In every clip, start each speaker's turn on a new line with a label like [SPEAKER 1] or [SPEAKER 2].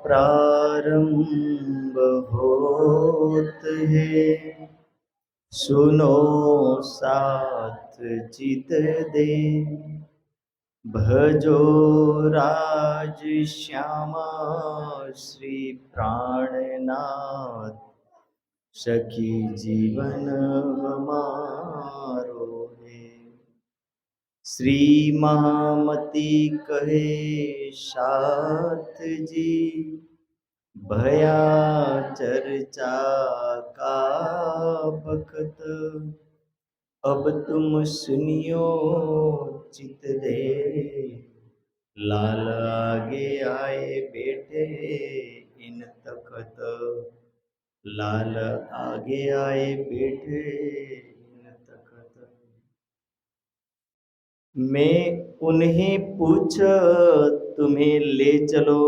[SPEAKER 1] प्रारंभ होत है, सुनो साथ चित दे। भजो राज श्यामा श्री प्राणनाथ, सखी जीवन हमारो है। श्री महामती कहे साथ जी, भया चर्चा का बखत। अब तुम सुनियो चित दे, लाल आगे आए बैठे इन तखत। लाल आगे आए बैठे इन तखत। मैं उन्हें पूछ तुम्हें ले चलो,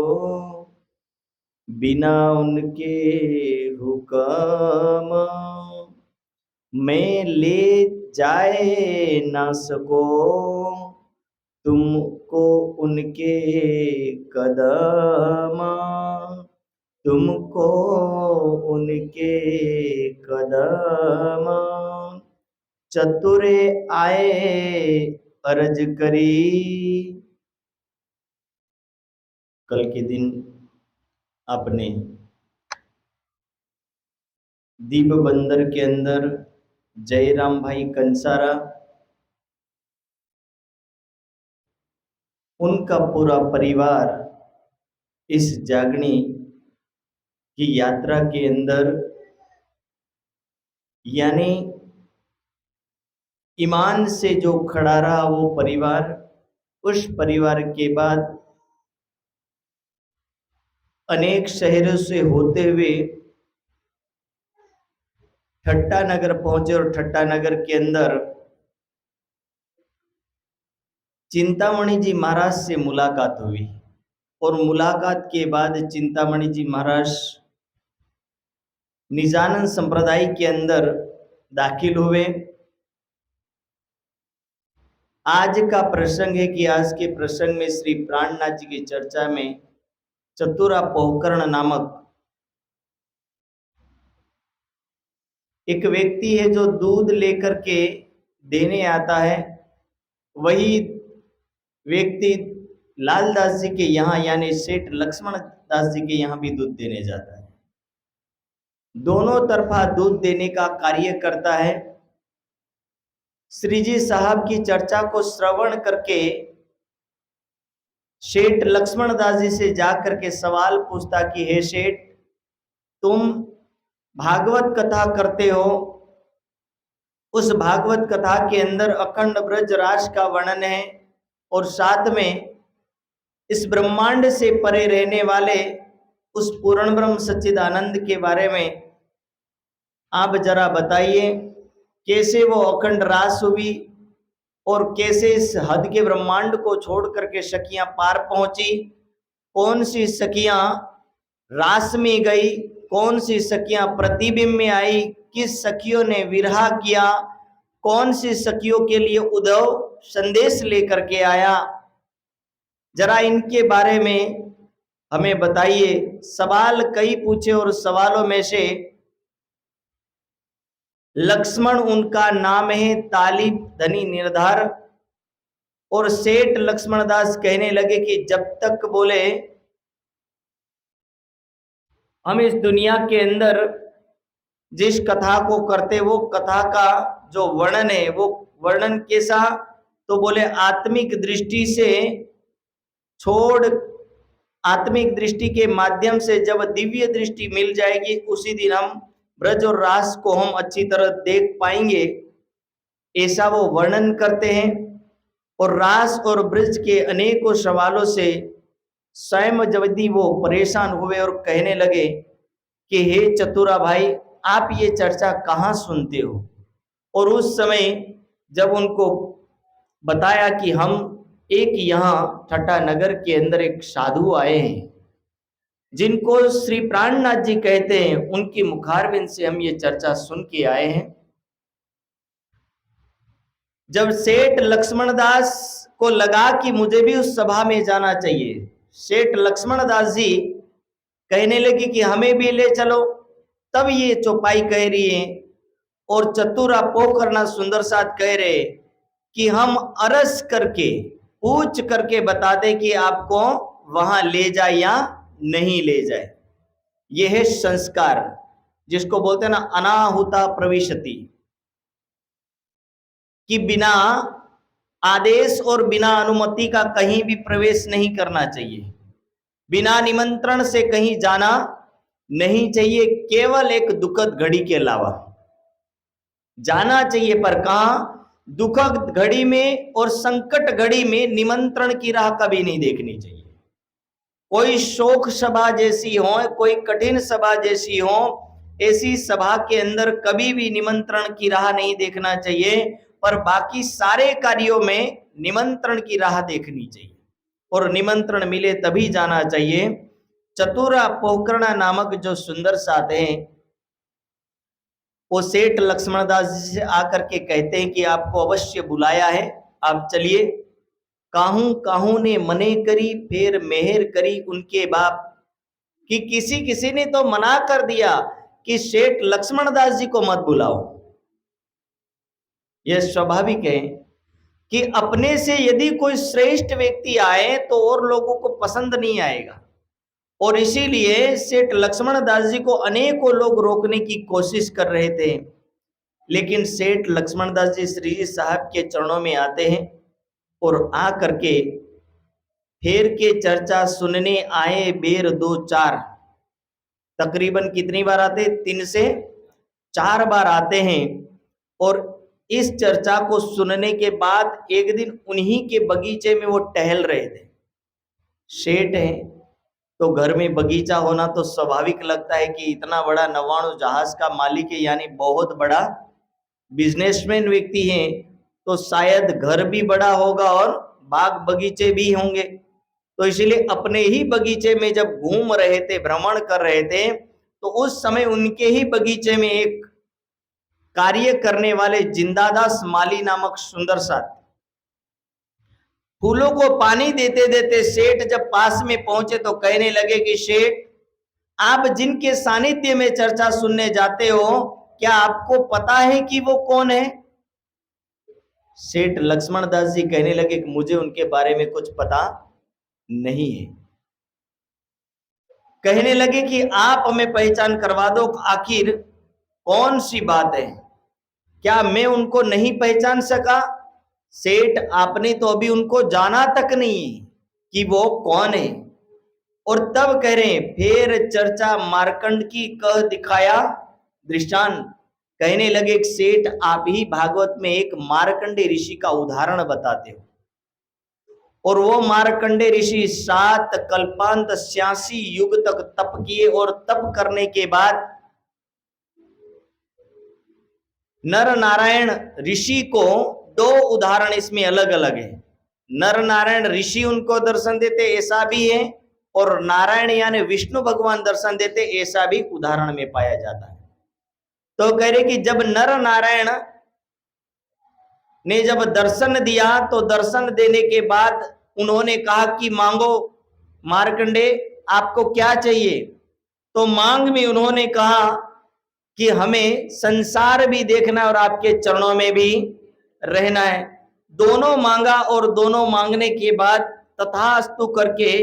[SPEAKER 1] बिना उनके हुक्म मैं ले जाए ना सको तुमको उनके कदम। तुमको उनके कदम। चतुरे आए अर्ज करी। कल के दिन अपने दीप बंदर के अंदर जयराम भाई कंसारा, उनका पूरा परिवार इस जागनी की यात्रा के अंदर, यानी ईमान से जो खड़ा रहा वो परिवार, उस परिवार के बाद अनेक शहरों से होते हुए ठट्टा नगर पहुंचे और ठट्टा नगर के अंदर चिंतामणि जी महाराज से मुलाकात हुई। और मुलाकात के बाद चिंतामणि जी महाराज निजानंद संप्रदाय के अंदर दाखिल हुए। आज का प्रसंग है कि आज के प्रसंग में श्री प्राणनाथ जी की चर्चा में चतुरा पोहकर्ण नामक एक व्यक्ति है जो दूध लेकर के देने आता है। वही व्यक्ति लालदास जी के यहाँ यानी सेठ लक्ष्मण दास जी के यहाँ भी दूध देने जाता है। दोनों तरफा दूध देने का कार्य करता है। श्री जी साहब की चर्चा को श्रवण करके सेठ लक्ष्मण दास जी से जाकर के सवाल पूछता कि हे सेठ, तुम भागवत कथा करते हो, उस भागवत कथा के अंदर अखंड ब्रज राज का वर्णन है और साथ में इस ब्रह्मांड से परे रहने वाले उस पूर्ण ब्रह्म सच्चिदानंद के बारे में आप जरा बताइए, कैसे वो अखंड रास हुई और कैसे इस हद के ब्रह्मांड को छोड़ करके सखियां पार पहुंची। कौन सी सखियां रास में गई, कौन सी सखियां प्रतिबिंब में आई, किस सखियों ने विरहा किया, कौन सी सखियों के लिए उद्धव संदेश लेकर के आया, जरा इनके बारे में हमें बताइए। सवाल कई पूछे और सवालों में से लक्ष्मण उनका नाम है, तालिब धनी निर्धार। और सेठ लक्ष्मण दास कहने लगे कि जब तक बोले हम इस दुनिया के अंदर जिस कथा को करते वो कथा का जो वर्णन है वो वर्णन कैसा, तो बोले आत्मिक दृष्टि से छोड़, आत्मिक दृष्टि के माध्यम से जब दिव्य दृष्टि मिल जाएगी उसी दिन हम ब्रज और रास को हम अच्छी तरह देख पाएंगे, ऐसा वो वर्णन करते हैं। और रास और ब्रज के अनेकों सवालों से स्वयं जबदी वो परेशान हुए और कहने लगे कि हे चतुरा भाई, आप ये चर्चा कहाँ सुनते हो। और उस समय जब उनको बताया कि हम एक यहाँ ठट्टा नगर के अंदर एक साधु आए हैं जिनको श्री प्राणनाथ जी कहते हैं, उनकी मुखारबिंद से हम ये चर्चा सुन के आए हैं। जब सेठ लक्ष्मण दास को लगा कि मुझे भी उस सभा में जाना चाहिए, सेठ लक्ष्मण दास जी कहने लगी कि हमें भी ले चलो। तब ये चौपाई कह रही है और चतुरा पोखरना सुंदर साथ कह रहे कि हम अरस करके पूछ करके बता दे कि आपको वहां ले जाए या नहीं ले जाए। यह है संस्कार, जिसको बोलते हैं ना अनाहुता प्रविशति, कि बिना आदेश और बिना अनुमति का कहीं भी प्रवेश नहीं करना चाहिए, बिना निमंत्रण से कहीं जाना नहीं चाहिए, केवल एक दुखद घड़ी के अलावा जाना चाहिए। पर कहां? दुखद घड़ी में और संकट घड़ी में निमंत्रण की राह कभी नहीं देखनी चाहिए। कोई शोक सभा जैसी हो, कोई कठिन सभा जैसी हो, ऐसी सभा के अंदर कभी भी निमंत्रण की राह नहीं देखना चाहिए। पर बाकी सारे कार्यों में निमंत्रण की राह देखनी चाहिए और निमंत्रण मिले तभी जाना चाहिए। चतुरा पोखरणा नामक जो सुंदर साथ हैं, वो सेठ लक्ष्मणदास जी से आकर के कहते हैं कि आपको अवश्य बुलाया है, आप चलिए। काहू काहू ने मने करी, फिर मेहर करी उनके बाप, कि किसी किसी ने तो मना कर दिया कि सेठ लक्ष्मणदास जी को मत बुलाओ। यह स्वाभाविक है कि अपने से यदि कोई श्रेष्ठ व्यक्ति आए तो और लोगों को पसंद नहीं आएगा, और इसीलिए सेठ लक्ष्मणदास जी को अनेकों लोग रोकने की कोशिश कर रहे थे। लेकिन सेठ लक्ष्मणदास जी श्री जी साहब के चरणों में आते हैं और आ करके फेर के चर्चा सुनने आए बेर दो चार, तकरीबन कितनी बार आते? 3 से 4 बार आते हैं। और इस चर्चा को सुनने के बाद एक दिन उन्हीं के बगीचे में वो टहल रहे थे। सेठ है तो घर में बगीचा होना तो स्वाभाविक लगता है कि इतना बड़ा 99 जहाज का मालिक है, यानी बहुत बड़ा बिजनेसमैन व्यक्ति है, तो शायद घर भी बड़ा होगा और बाग बगीचे भी होंगे। तो इसलिए अपने ही बगीचे में जब घूम रहे थे, भ्रमण कर रहे थे, तो उस समय उनके ही बगीचे में एक कार्य करने वाले जिंदादास माली नामक सुंदर साथ फूलों को पानी देते देते सेठ जब पास में पहुंचे तो कहने लगे कि सेठ, आप जिनके सानिध्य में चर्चा सुनने जाते हो, क्या आपको पता है कि वो कौन है? सेठ लक्ष्मणदास जी कहने लगे कि मुझे उनके बारे में कुछ पता नहीं है। कहने लगे कि आप हमें पहचान करवा दो, आखिर कौन सी बात है, क्या मैं उनको नहीं पहचान सका? सेठ, आपने तो अभी उनको जाना तक नहीं कि वो कौन है। और तब कह रहे हैं, फिर चर्चा मार्कंड की कह दिखाया दृष्टांत। कहने लगे सेठ, आप ही भागवत में एक मार्कंडे ऋषि का उदाहरण बताते हो, और वो मार्कंडे ऋषि 7 कल्पांत 86 युग तक तप किए, और तप करने के बाद नर नारायण ऋषि को 2 उदाहरण इसमें अलग अलग है। नर नारायण ऋषि उनको दर्शन देते ऐसा भी है, और नारायण यानी विष्णु भगवान दर्शन देते ऐसा भी उदाहरण में पाया जाता है। तो कह रहे कि जब नर नारायण ने जब दर्शन दिया, तो दर्शन देने के बाद उन्होंने कहा कि मांगो मार्कंडे, आपको क्या चाहिए? तो मांग में उन्होंने कहा कि हमें संसार भी देखना है और आपके चरणों में भी रहना है। दोनों मांगा, और दोनों मांगने के बाद तथास्तु करके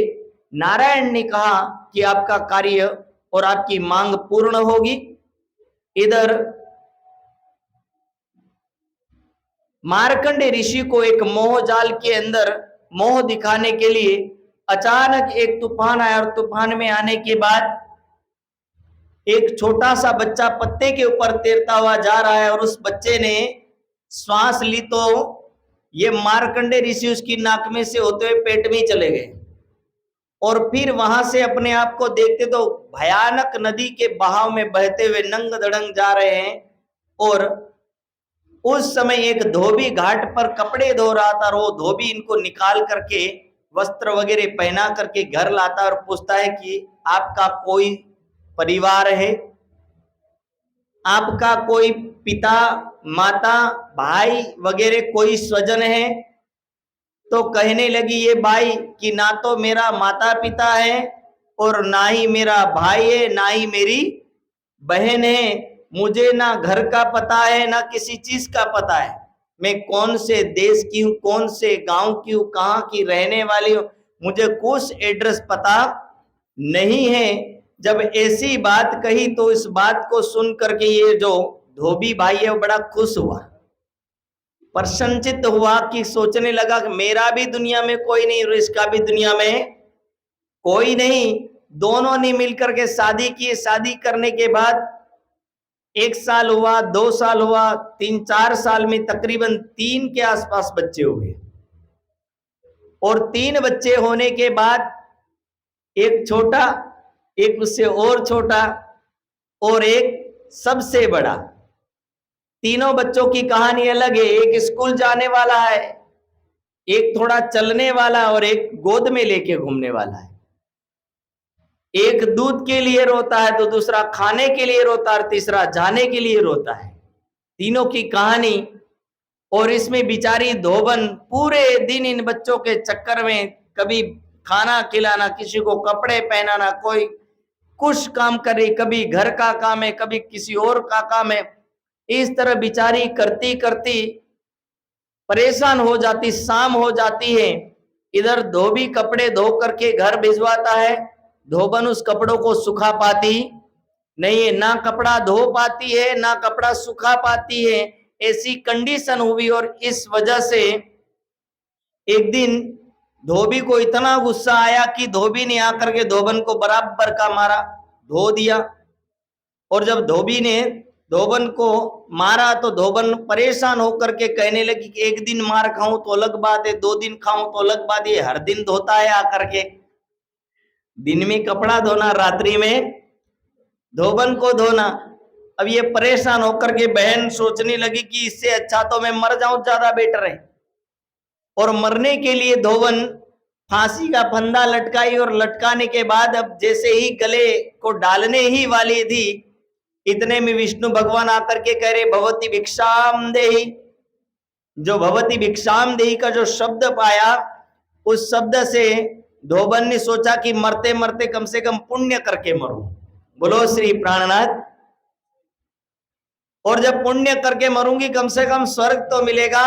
[SPEAKER 1] नारायण ने कहा कि आपका कार्य और आपकी मांग पूर्ण होगी। इधर मार्कंडे ऋषि को एक मोह जाल के अंदर मोह दिखाने के लिए अचानक एक तूफान आया, और तूफान में आने के बाद एक छोटा सा बच्चा पत्ते के ऊपर तैरता हुआ जा रहा है, और उस बच्चे ने श्वास ली तो ये मार्कंडे ऋषि उसकी नाक में से होते हुए पेट में चले गए, और फिर वहां से अपने आप को देखते तो भयानक नदी के बहाव में बहते हुए नंग धड़ंग जा रहे हैं। और उस समय एक धोबी घाट पर कपड़े धो रहा था, और वो धोबी इनको निकाल करके वस्त्र वगैरह पहना करके घर लाता और पूछता है कि आपका कोई परिवार है, आपका कोई पिता माता भाई वगैरह कोई स्वजन है? तो कहने लगी ये बाई कि ना तो मेरा माता पिता है और ना ही मेरा भाई है, ना ही मेरी बहन है। मुझे ना घर का पता है, ना किसी चीज का पता है। मैं कौन से देश की हूँ, कौन से गांव की हूँ, कहाँ की रहने वाली हूँ, मुझे कुछ एड्रेस पता नहीं है। जब ऐसी बात कही तो इस बात को सुन करके ये जो धोबी भाई है वो बड़ा खुश हुआ, प्रसन्नचित्त हुआ, कि सोचने लगा कि मेरा भी दुनिया में कोई नहीं और इसका भी दुनिया में कोई नहीं। दोनों ने मिलकर के शादी की। शादी करने के बाद 1 साल हुआ, 2 साल हुआ, 3-4 साल में तकरीबन 3 के आसपास बच्चे हुए। और 3 बच्चे होने के बाद एक छोटा, एक उससे और छोटा और एक सबसे बड़ा। तीनों बच्चों की कहानी अलग है। एक स्कूल जाने वाला है, एक थोड़ा चलने वाला और एक गोद में लेके घूमने वाला है। एक दूध के लिए रोता है तो दूसरा खाने के लिए रोता है और तीसरा जाने के लिए रोता है। तीनों की कहानी। और इसमें बिचारी धोबन पूरे दिन इन बच्चों के चक्कर में कभी खाना खिलाना, किसी को कपड़े पहनाना, कोई कुछ काम करे, कभी घर का काम है, कभी किसी और का काम है। इस तरह बिचारी करती करती परेशान हो जाती। शाम हो जाती है, इधर धोबी कपड़े धो करके घर भिजवाता है। धोबन उस कपड़ों को सुखा पाती नहीं है, ना कपड़ा धो पाती है, ना कपड़ा सुखा पाती है। ऐसी कंडीशन हुई और इस वजह से एक दिन धोबी को इतना गुस्सा आया कि धोबी ने आकर के धोबन को बराबर का मारा, धो दिया। और जब धोबी ने धोबन को मारा तो धोबन परेशान होकर के कहने लगी कि एक दिन मार खाऊं तो अलग बात है, 2 दिन खाऊं तो अलग बात है, हर दिन धोता है आकर के। दिन में कपड़ा धोना, रात्रि में धोबन को धोना। अब ये परेशान होकर के बहन सोचने लगी कि इससे अच्छा तो मैं मर जाऊं, ज्यादा बेटर है। और मरने के लिए धोबन फांसी का फंदा लटकाई और लटकाने के बाद अब जैसे ही गले को डालने ही वाली थी, इतने में विष्णु भगवान आकर के कह रहे भवती भिक्षाम देहि। जो भवती भिक्षाम देहि का जो शब्द पाया, उस शब्द से धोबन ने सोचा कि मरते मरते कम से कम पुण्य करके मरूं। बोलो श्री प्राणनाथ। और जब पुण्य करके मरूंगी कम से कम स्वर्ग तो मिलेगा।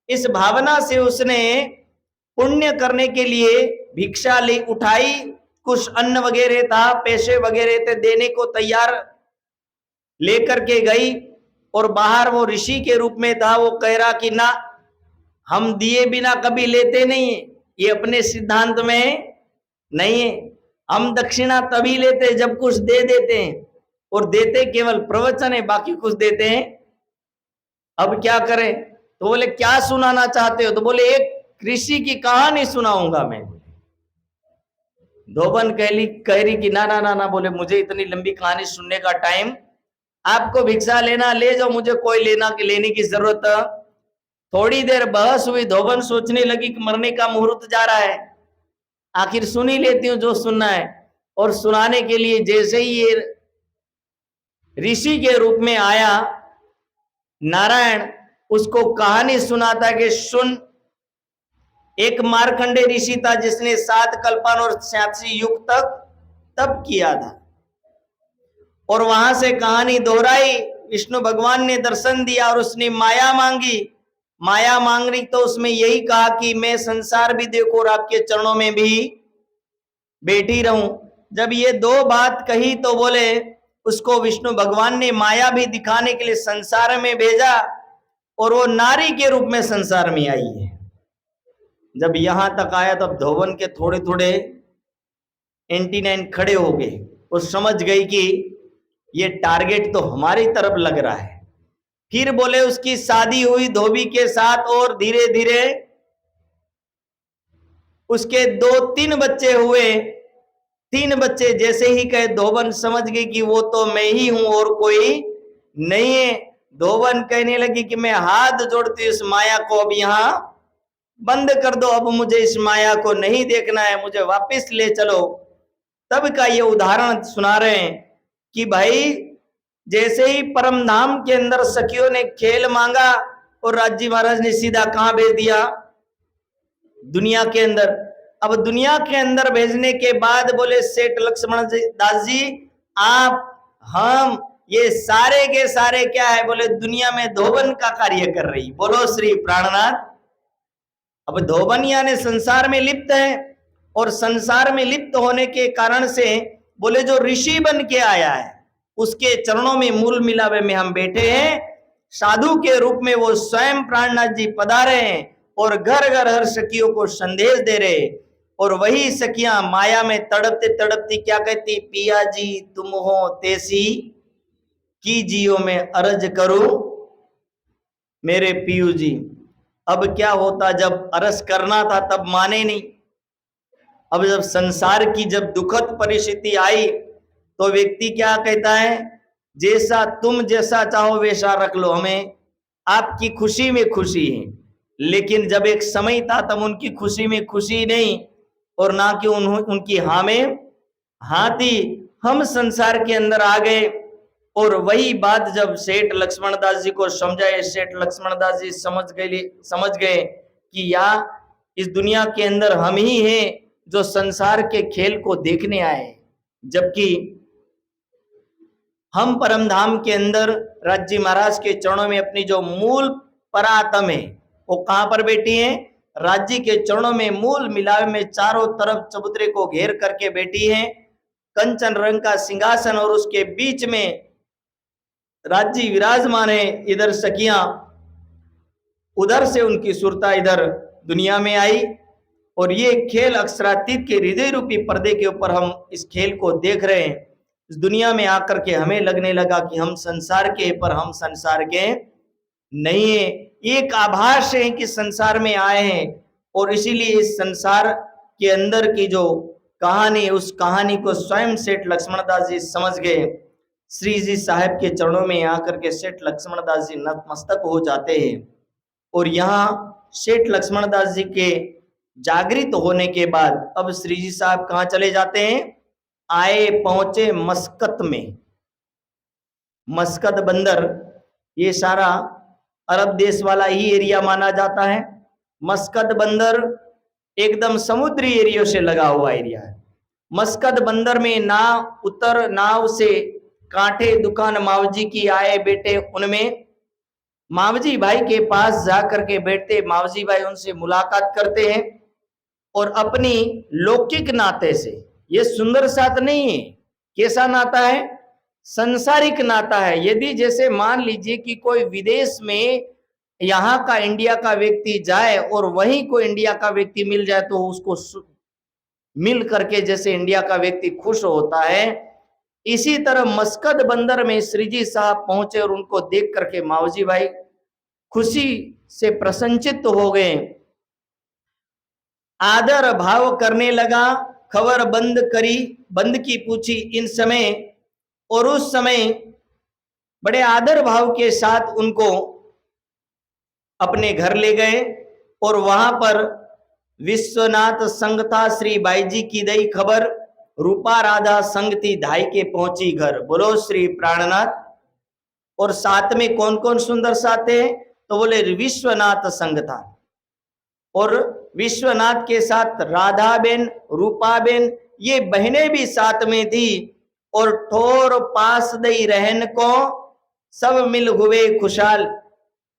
[SPEAKER 1] इस भावना से उसने पुण्य करने के लिए भिक्षा ली, उठाई। कुछ अन्न वगैरह था, पैसे वगैरह थे, देने को तैयार लेकर के गई। और बाहर वो ऋषि के रूप में था, वो कह रहा कि ना, हम दिए बिना कभी लेते नहीं है, ये अपने सिद्धांत में नहीं है। हम दक्षिणा तभी लेते जब कुछ दे देते हैं, और देते केवल प्रवचन है, बाकी कुछ देते हैं। अब क्या करें? तो बोले क्या सुनाना चाहते हो? तो बोले एक ऋषि की कहानी सुनाऊंगा मैं। धोबन कह रही कि ना ना ना ना, बोले मुझे इतनी लंबी कहानी सुनने का टाइम, आपको भिक्षा लेना ले जाओ, मुझे कोई लेने की जरूरत। थोड़ी देर बहस हुई। धोबन सोचने लगी कि मरने का मुहूर्त जा रहा है, आखिर सुन ही लेती हूँ जो सुनना है। और सुनाने के लिए जैसे ही ये ऋषि के रूप में आया नारायण, उसको कहानी सुनाता कि सुन, एक मार्कंडे ऋषि था जिसने 7 कल्पन और 86 युग तक तप किया था। और वहां से कहानी दोहराई। विष्णु भगवान ने दर्शन दिया और उसने माया मांगी। माया मांगनी तो उसमें यही कहा कि मैं संसार भी देखूं और आपके चरणों में भी बैठी रहूं। जब ये 2 बात कही तो बोले उसको विष्णु भगवान ने माया भी दिखाने के लिए संसार में भेजा, और वो नारी के रूप में संसार में आई है। जब यहां तक आया तब धोबन के थोड़े थोड़े एंटीनाइन खड़े हो गए और समझ गई कि ये टारगेट तो हमारी तरफ लग रहा है। फिर बोले उसकी शादी हुई धोबी के साथ, और धीरे धीरे उसके 2-3 बच्चे हुए। 3 बच्चे जैसे ही कहे धोबन समझ गई कि वो तो मैं ही हूं और कोई नहीं है। धोबन कहने लगी कि मैं हाथ जोड़ती हूँ, इस माया को अब यहां बंद कर दो, अब मुझे इस माया को नहीं देखना है, मुझे वापस ले चलो। तब का ये उदाहरण सुना रहे हैं कि भाई जैसे ही परम धाम के अंदर सखियों ने खेल मांगा और राजी महाराज ने सीधा कहां भेज दिया? दुनिया के अंदर। अब दुनिया के अंदर भेजने के बाद बोले सेठ लक्ष्मण दास जी, आप हम ये सारे के सारे क्या है, बोले दुनिया में धोबन का कार्य कर रही। बोलो श्री प्राणनाथ। अब धोबन यानी संसार में लिप्त है, और संसार में लिप्त होने के कारण से बोले जो ऋषि बन के आया है उसके चरणों में मूल मिलावे में हम बैठे हैं। साधु के रूप में वो स्वयं प्राणनाथ जी पधारे हैं और घर घर हर सखियों को संदेश दे रहे। और वही सखियां माया में तड़पते तड़पती क्या कहती, पिया जी तुम हो तेसी की जियो में अर्ज करूं मेरे पियू जी। अब क्या होता, जब अरस करना था तब माने नहीं। अब जब संसार की जब दुखद परिस्थिति आई तो व्यक्ति क्या कहता है, जैसा तुम जैसा चाहो वैसा रख लो, हमें आपकी खुशी में खुशी है। लेकिन जब एक समय था तब उनकी खुशी में खुशी नहीं और ना कि उनकी हाँ में हाँ थी। हम संसार के अंदर आ गए और वही बात जब सेठ लक्ष्मण दास जी को समझाए, सेठ लक्ष्मण दास जी समझ गए कि या इस दुनिया के अंदर हम ही हैं जो संसार के खेल को देखने आए, जबकि हम परम धाम के अंदर राज्य महाराज के चरणों में अपनी जो मूल परात्म है वो कहां पर बैठी है, राज्य के चरणों में मूल मिलावे में चारों तरफ चबूतरे को घेर करके बैठी है। कंचन रंग का सिंहासन और उसके बीच में राज्य विराजमान है। इधर सखियां, उधर से उनकी सुरता इधर दुनिया में आई और ये खेल अक्षरातीत के हृदय रूपी पर्दे के ऊपर हम इस खेल को देख रहे हैं। इस दुनिया में आकर के हमें लगने लगा कि हम संसार के, पर हम संसार के नहीं है। एक आभास है कि संसार में आए हैं और इसीलिए इस संसार के अंदर की जो कहानी, उस कहानी को स्वयं सेठ लक्ष्मण दास जी समझ गए। श्री जी साहब के चरणों में आकर के सेठ लक्ष्मण दास जी नतमस्तक हो जाते हैं और यहाँ सेठ लक्ष्मण दास जी के जागृत होने के बाद अब श्री जी साहब कहाँ चले जाते हैं, आए पहुंचे मस्कत में। मस्कत बंदर ये सारा अरब देश वाला ही एरिया माना जाता है। मस्कत बंदर एकदम समुद्री एरिया से लगा हुआ एरिया है। मस्कत बंदर में नाव से कांठे दुकान मावजी की आए बेटे, उनमें मावजी भाई के पास जाकर के बैठते, मावजी भाई उनसे मुलाकात करते हैं और अपनी लौकिक नाते से, ये सुंदर साथ नहीं है, कैसा नाता है, संसारिक नाता है। यदि जैसे मान लीजिए कि कोई विदेश में यहाँ का इंडिया का व्यक्ति जाए और वहीं कोई इंडिया का व्यक्ति मिल जाए तो उसको मिल करके जैसे इंडिया का व्यक्ति खुश होता है, इसी तरह मस्कत बंदर में श्रीजी साहब पहुंचे और उनको देख करके मावजी भाई खुशी से प्रसन्नचित्त हो गए। आदर भाव करने लगा, खबर बंद की पूछी इन समय, और उस समय बड़े आदर भाव के साथ उनको अपने घर ले गए और वहां पर विश्वनाथ संगता श्री बाई जी की दई खबर, रूपा राधा संगति धाई के पहुंची घर। बोलो श्री प्राणनाथ। और साथ में कौन कौन सुंदर साथ है, तो बोले विश्वनाथ संग था और विश्वनाथ के साथ राधा बेन, रूपा बेन, ये बहनें भी साथ में थी। और ठोर पास दई रहन को सब मिल हुए खुशहाल।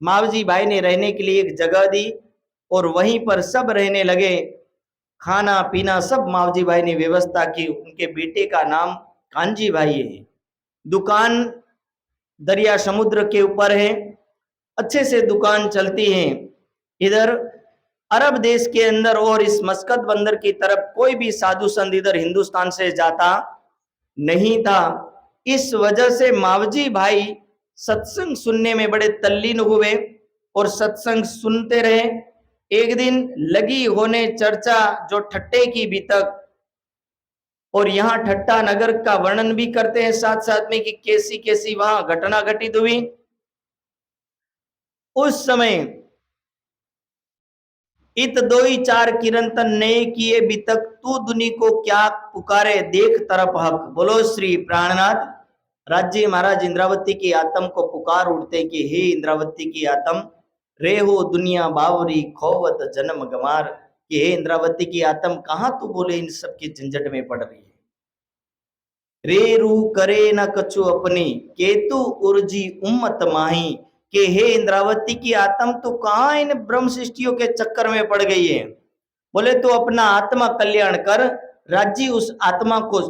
[SPEAKER 1] मावजी भाई ने रहने के लिए एक जगह दी और वहीं पर सब रहने लगे। खाना पीना सब मावजी भाई ने व्यवस्था की। उनके बेटे का नाम कांजी भाई है। दुकान दरिया समुद्र के ऊपर है, अच्छे से दुकान चलती है। इधर अरब देश के अंदर और इस मस्कत बंदर की तरफ कोई भी साधु संत इधर हिंदुस्तान से जाता नहीं था। इस वजह से मावजी भाई सत्संग सुनने में बड़े तल्लीन हुए और सत्संग सुनते रहे। एक दिन लगी होने चर्चा जो ठट्टे की भी तक, और यहाँ ठट्टा नगर का वर्णन भी करते हैं साथ साथ में कि कैसी कैसी वहां घटना घटित हुई। उस समय इत दोई चार किरण तन नए किए बितक, तू दुनी को क्या पुकारे देख तरफ हक। बोलो श्री प्राणनाथ। राज्य महाराज इंद्रावती की आत्म को पुकार उठते कि हे इंद्रावती की आत्म, रे हो दुनिया बावरी खोवत जन्म गमार, कि हे इंद्रावती की आत्म, कहां तू बोले इन सब के झंझट में पड़ रही है। रे रू करे न कछु अपनी, केतु उर्जी उम्मत माही, कि हे इंद्रावती की आत्म, तू कहां इन ब्रह्म सृष्टियों के चक्कर में पड़ गई है। बोले तो अपना आत्मा कल्याण कर। राज्य उस आत्मा को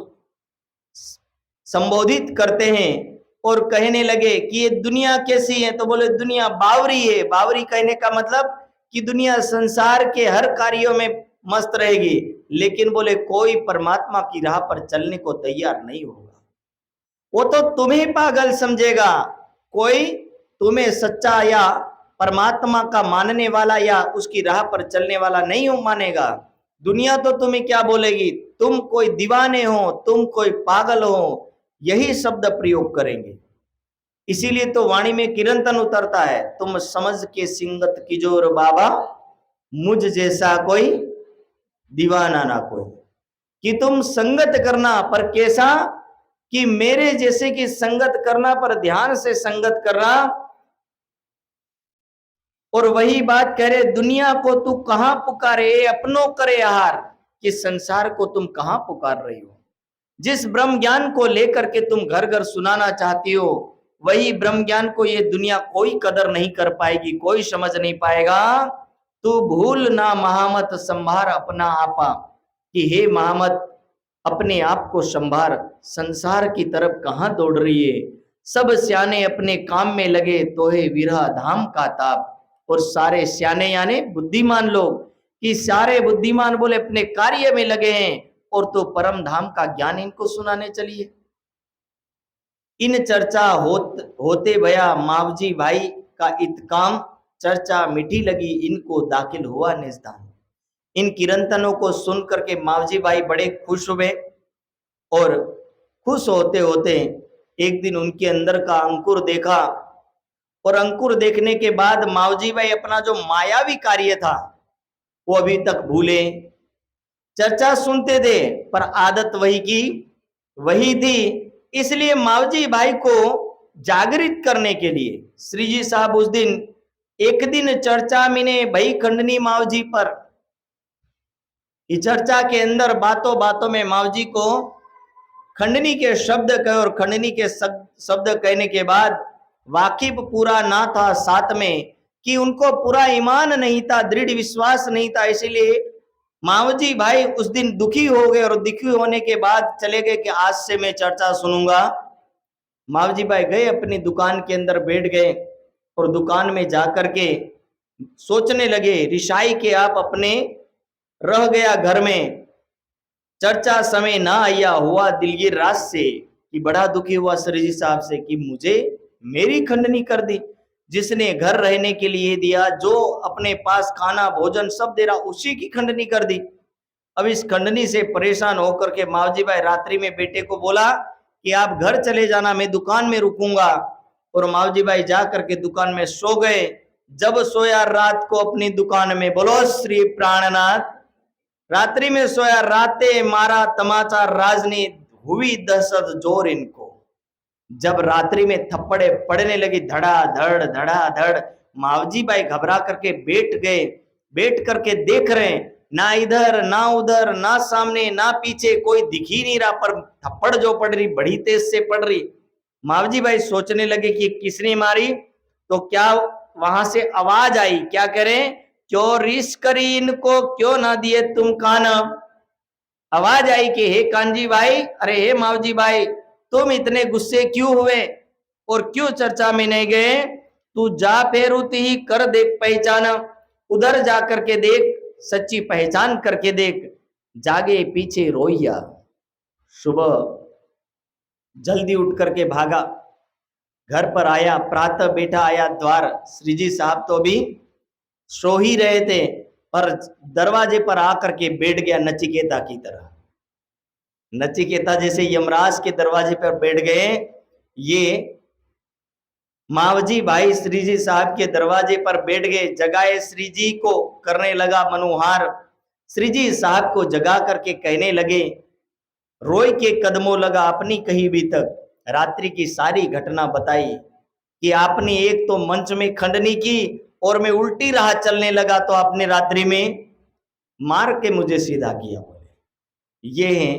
[SPEAKER 1] संबोधित करते हैं और कहने लगे कि ये दुनिया कैसी है। तो बोले दुनिया बावरी है। बावरी कहने का मतलब कि दुनिया संसार के हर कार्यों में मस्त रहेगी, लेकिन बोले कोई परमात्मा की राह पर चलने को तैयार नहीं होगा। वो तो तुम्हें पागल समझेगा, कोई तुम्हें सच्चा या परमात्मा का मानने वाला या उसकी राह पर चलने वाला नहीं हो मानेगा। दुनिया तो तुम्हें क्या बोलेगी, तुम कोई दीवाने हो, तुम कोई पागल हो, यही शब्द प्रयोग करेंगे। इसीलिए तो वाणी में किरंतन उतरता है, तुम समझ के सिंगत किजोर बाबा, मुझ जैसा कोई दीवाना ना कोई। कि तुम संगत करना, पर कैसा, कि मेरे जैसे की संगत करना, पर ध्यान से संगत करना। और वही बात कह रहे, दुनिया को तू कहां पुकारे, अपनों करे आहार, कि संसार को तुम कहां पुकार रही हो। जिस ब्रह्म ज्ञान को लेकर के तुम घर घर सुनाना चाहती हो, वही ब्रह्म ज्ञान को ये दुनिया कोई कदर नहीं कर पाएगी, कोई समझ नहीं पाएगा। तू भूल ना महामत संभार अपना आपा, कि हे महामत अपने आप को संभार, संसार की तरफ कहां दौड़ रही है। सब स्याने अपने काम में लगे, तो है विरह धाम का ताप। और सारे स्याने यानी बुद्धिमान लोग, कि सारे बुद्धिमान बोले अपने कार्य में लगे हैं, और तो परम धाम का ज्ञान इनको सुनाने चलिए। इन चर्चा होते भया मावजी भाई का इत काम, चर्चा मीठी लगी इनको दाखिल हुआ निजधाम। इन किरंतनों को सुन करके मावजी भाई बड़े खुश हुए, और खुश होते होते एक दिन उनके अंदर का अंकुर देखा, और अंकुर देखने के बाद मावजी भाई अपना जो मायावी कार्य था वो अभी तक भूले। चर्चा सुनते थे पर आदत वही की वही थी। इसलिए मावजी भाई को जागृत करने के लिए श्री जी साहब उस दिन एक दिन चर्चा में भई खंडनी मावजी पर। इस चर्चा के अंदर बातों बातों में मावजी को खंडनी के शब्द कहे, और खंडनी के शब्द कहने के बाद वाकिफ पूरा ना था साथ में, कि उनको पूरा ईमान नहीं था, दृढ़ विश्वास नहीं था। इसीलिए मावजी भाई उस दिन दुखी हो गए, और दुखी होने के बाद चले गए कि आज से मैं चर्चा सुनूंगा। मावजी भाई गए अपनी दुकान के अंदर बैठ गए, और दुकान में जाकर के सोचने लगे, रिसाई के आप अपने रह गया घर में, चर्चा समय ना आया, हुआ दिलगिर रात से, कि बड़ा दुखी हुआ श्री जी साहब से कि मुझे मेरी खंडनी कर दी। जिसने घर रहने के लिए दिया, जो अपने पास खाना भोजन सब दे रहा, उसी की खंडनी कर दी। अब इस खंडनी से परेशान होकर के मावजी भाई रात्रि में बेटे को बोला कि आप घर चले जाना, मैं दुकान में रुकूंगा। और मावजी भाई जा करके दुकान में सो गए। जब सोया रात को अपनी दुकान में, बोलो श्री प्राणनाथ, रात्रि में सोया राते मारा तमाचा राजनी, हुई दहशत जोर इनको। जब रात्रि में थप्पड़े पड़ने लगी धड़ाधड़ धड़ाधड़, मावजी भाई घबरा करके बैठ गए। बैठ करके देख रहे हैं, ना इधर ना उधर, ना सामने ना पीछे, कोई दिख ही नहीं रहा, पर थप्पड़ जो पड़ रही बड़ी तेज से पड़ रही। मावजी भाई सोचने लगे कि किसने मारी। तो क्या वहां से आवाज आई, क्या करें, क्यों रिस करी इनको, क्यों ना दिए तुम कान। आवाज आई कि हे कानजी भाई, अरे हे मावजी भाई, तुम इतने गुस्से क्यों हुए और क्यों चर्चा में नहीं गए। तू जा फेरूती ही कर देख पहचान, उधर जा करके देख, सच्ची पहचान करके देख। जागे पीछे रोइया। सुबह जल्दी उठ करके भागा, घर पर आया, प्रातः बेटा आया द्वार। श्री जी साहब तो अभी सो ही रहे थे, पर दरवाजे पर आकर के बैठ गया नचिकेता की तरह। नचिकेता जैसे यमराज के दरवाजे पर बैठ गए, ये मावजी भाई श्री जी साहब के दरवाजे पर बैठ गए। जगाए श्री जी को करने लगा मनुहार। श्री जी साहब को जगा करके कहने लगे, रोई के कदमों लगा अपनी कही भी तक, रात्रि की सारी घटना बताई कि आपने एक तो मंच में खंडनी की और मैं उल्टी राह चलने लगा तो आपने रात्रि में मार के मुझे सीधा किया। बोले ये है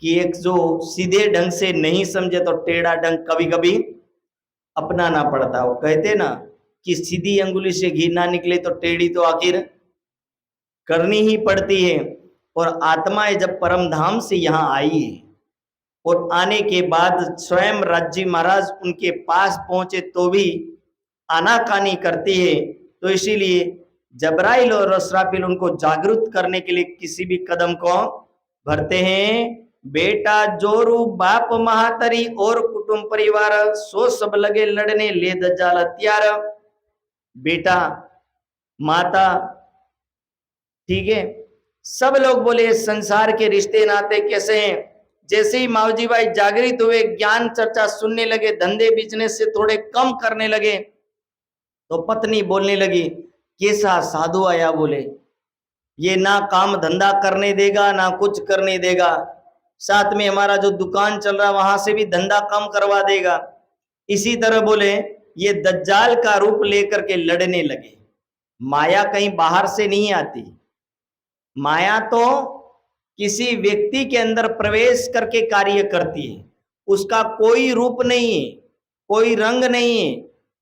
[SPEAKER 1] कि एक जो सीधे ढंग से नहीं समझे तो टेढ़ा ढंग कभी कभी अपनाना पड़ता। वो कहते ना कि सीधी अंगुली से घी ना निकले तो टेढ़ी तो आखिर करनी ही पड़ती है। और आत्माएं जब परम धाम से यहाँ आई है और आने के बाद स्वयं राज्य महाराज उनके पास पहुंचे तो भी आनाकानी करती है। तो इसीलिए जबराइल और असराफिल उनको जागरूक करने के लिए किसी भी कदम को भरते हैं। बेटा जोरू बाप महातरी और कुटुंब परिवार सो सब लगे लड़ने ले दज्जाल हथियार। बेटा माता ठीक है, सब लोग बोले संसार के रिश्ते नाते कैसे हैं। जैसे ही मावजी भाई जागृत हुए, ज्ञान चर्चा सुनने लगे, धंधे बिजनेस से थोड़े कम करने लगे, तो पत्नी बोलने लगी कैसा साधु आया। बोले ये ना काम धंधा करने देगा ना कुछ करने देगा, साथ में हमारा जो दुकान चल रहा वहां से भी धंधा कम करवा देगा। इसी तरह बोले ये दज्जाल का रूप लेकर के लड़ने लगे। माया कहीं बाहर से नहीं आती, माया तो किसी व्यक्ति के अंदर प्रवेश करके कार्य करती है। उसका कोई रूप नहीं है, कोई रंग नहीं है,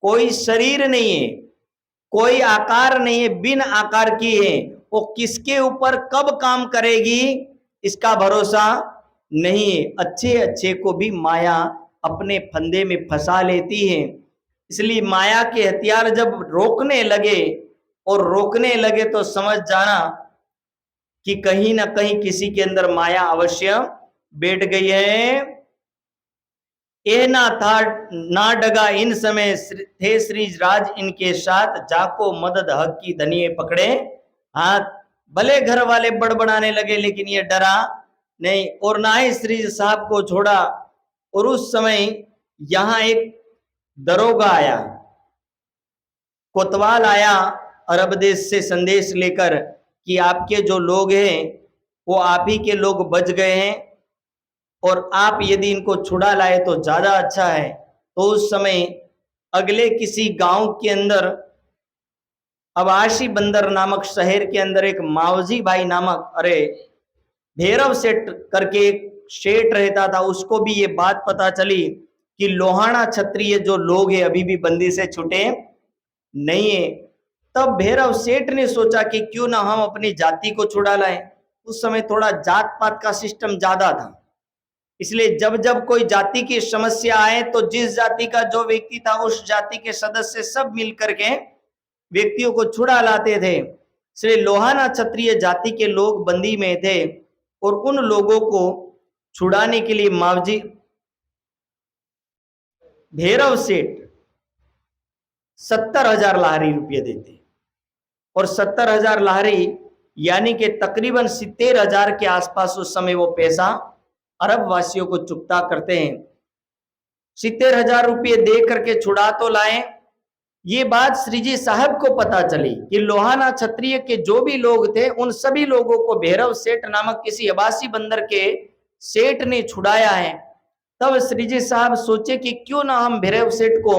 [SPEAKER 1] कोई शरीर नहीं है, कोई आकार नहीं है, बिन आकार की है। वो किसके ऊपर कब काम करेगी इसका भरोसा नहीं है। अच्छे अच्छे को भी माया अपने फंदे में फंसा लेती है। इसलिए माया के हथियार जब रोकने लगे और रोकने लगे तो समझ जाना कि कहीं ना कहीं किसी के अंदर माया अवश्य बैठ गई है। ए ना था ना डगा इन समय थे श्री राज इनके साथ, जाको मदद हक की धनिये पकड़े हाथ। भले घर वाले बड़बड़ाने लगे लेकिन ये डरा नहीं और ना ही श्री साहब को छोड़ा। और उस समय यहां एक दरोगा आया, कोतवाल आया अरब देश से संदेश लेकर कि आपके जो लोग हैं वो आप ही के लोग बच गए हैं और आप यदि इनको छुड़ा लाए तो ज्यादा अच्छा है। तो उस समय अगले किसी गांव के अंदर अबाशी बंदर नामक शहर के अंदर एक मावजी भाई नामक भैरव सेठ करके एक सेठ रहता था। उसको भी ये बात पता चली कि लोहाना क्षत्रिय जो लोग हैं अभी भी बंदी से छूटे नहीं है। तब भैरव सेठ ने सोचा कि क्यों ना हम अपनी जाति को छुड़ा लाएं। उस समय थोड़ा जात पात का सिस्टम ज्यादा था, इसलिए जब जब कोई जाति की समस्या आए तो जिस जाति का जो व्यक्ति था उस जाति के सदस्य सब मिलकर के व्यक्तियों को छुड़ा लाते थे। इसलिए लोहाना क्षत्रिय जाति के लोग बंदी में थे और उन लोगों को छुड़ाने के लिए मावजी भैरव सेठ 70,000 लाहरी रुपये देते और 70,000 लाहरी यानी कि तकरीबन 70,000 के आसपास उस समय वो पैसा अरब वासियों को चुकता करते हैं। 70,000 रुपये दे करके छुड़ा तो लाए। ये बात श्रीजी साहब को पता चली कि लोहाना क्षत्रिय के जो भी लोग थे उन सभी लोगों को भैरव सेठ नामक किसी अबासी बंदर के सेठ ने छुड़ाया है। तब श्रीजी साहब सोचे कि क्यों ना हम भैरव सेठ को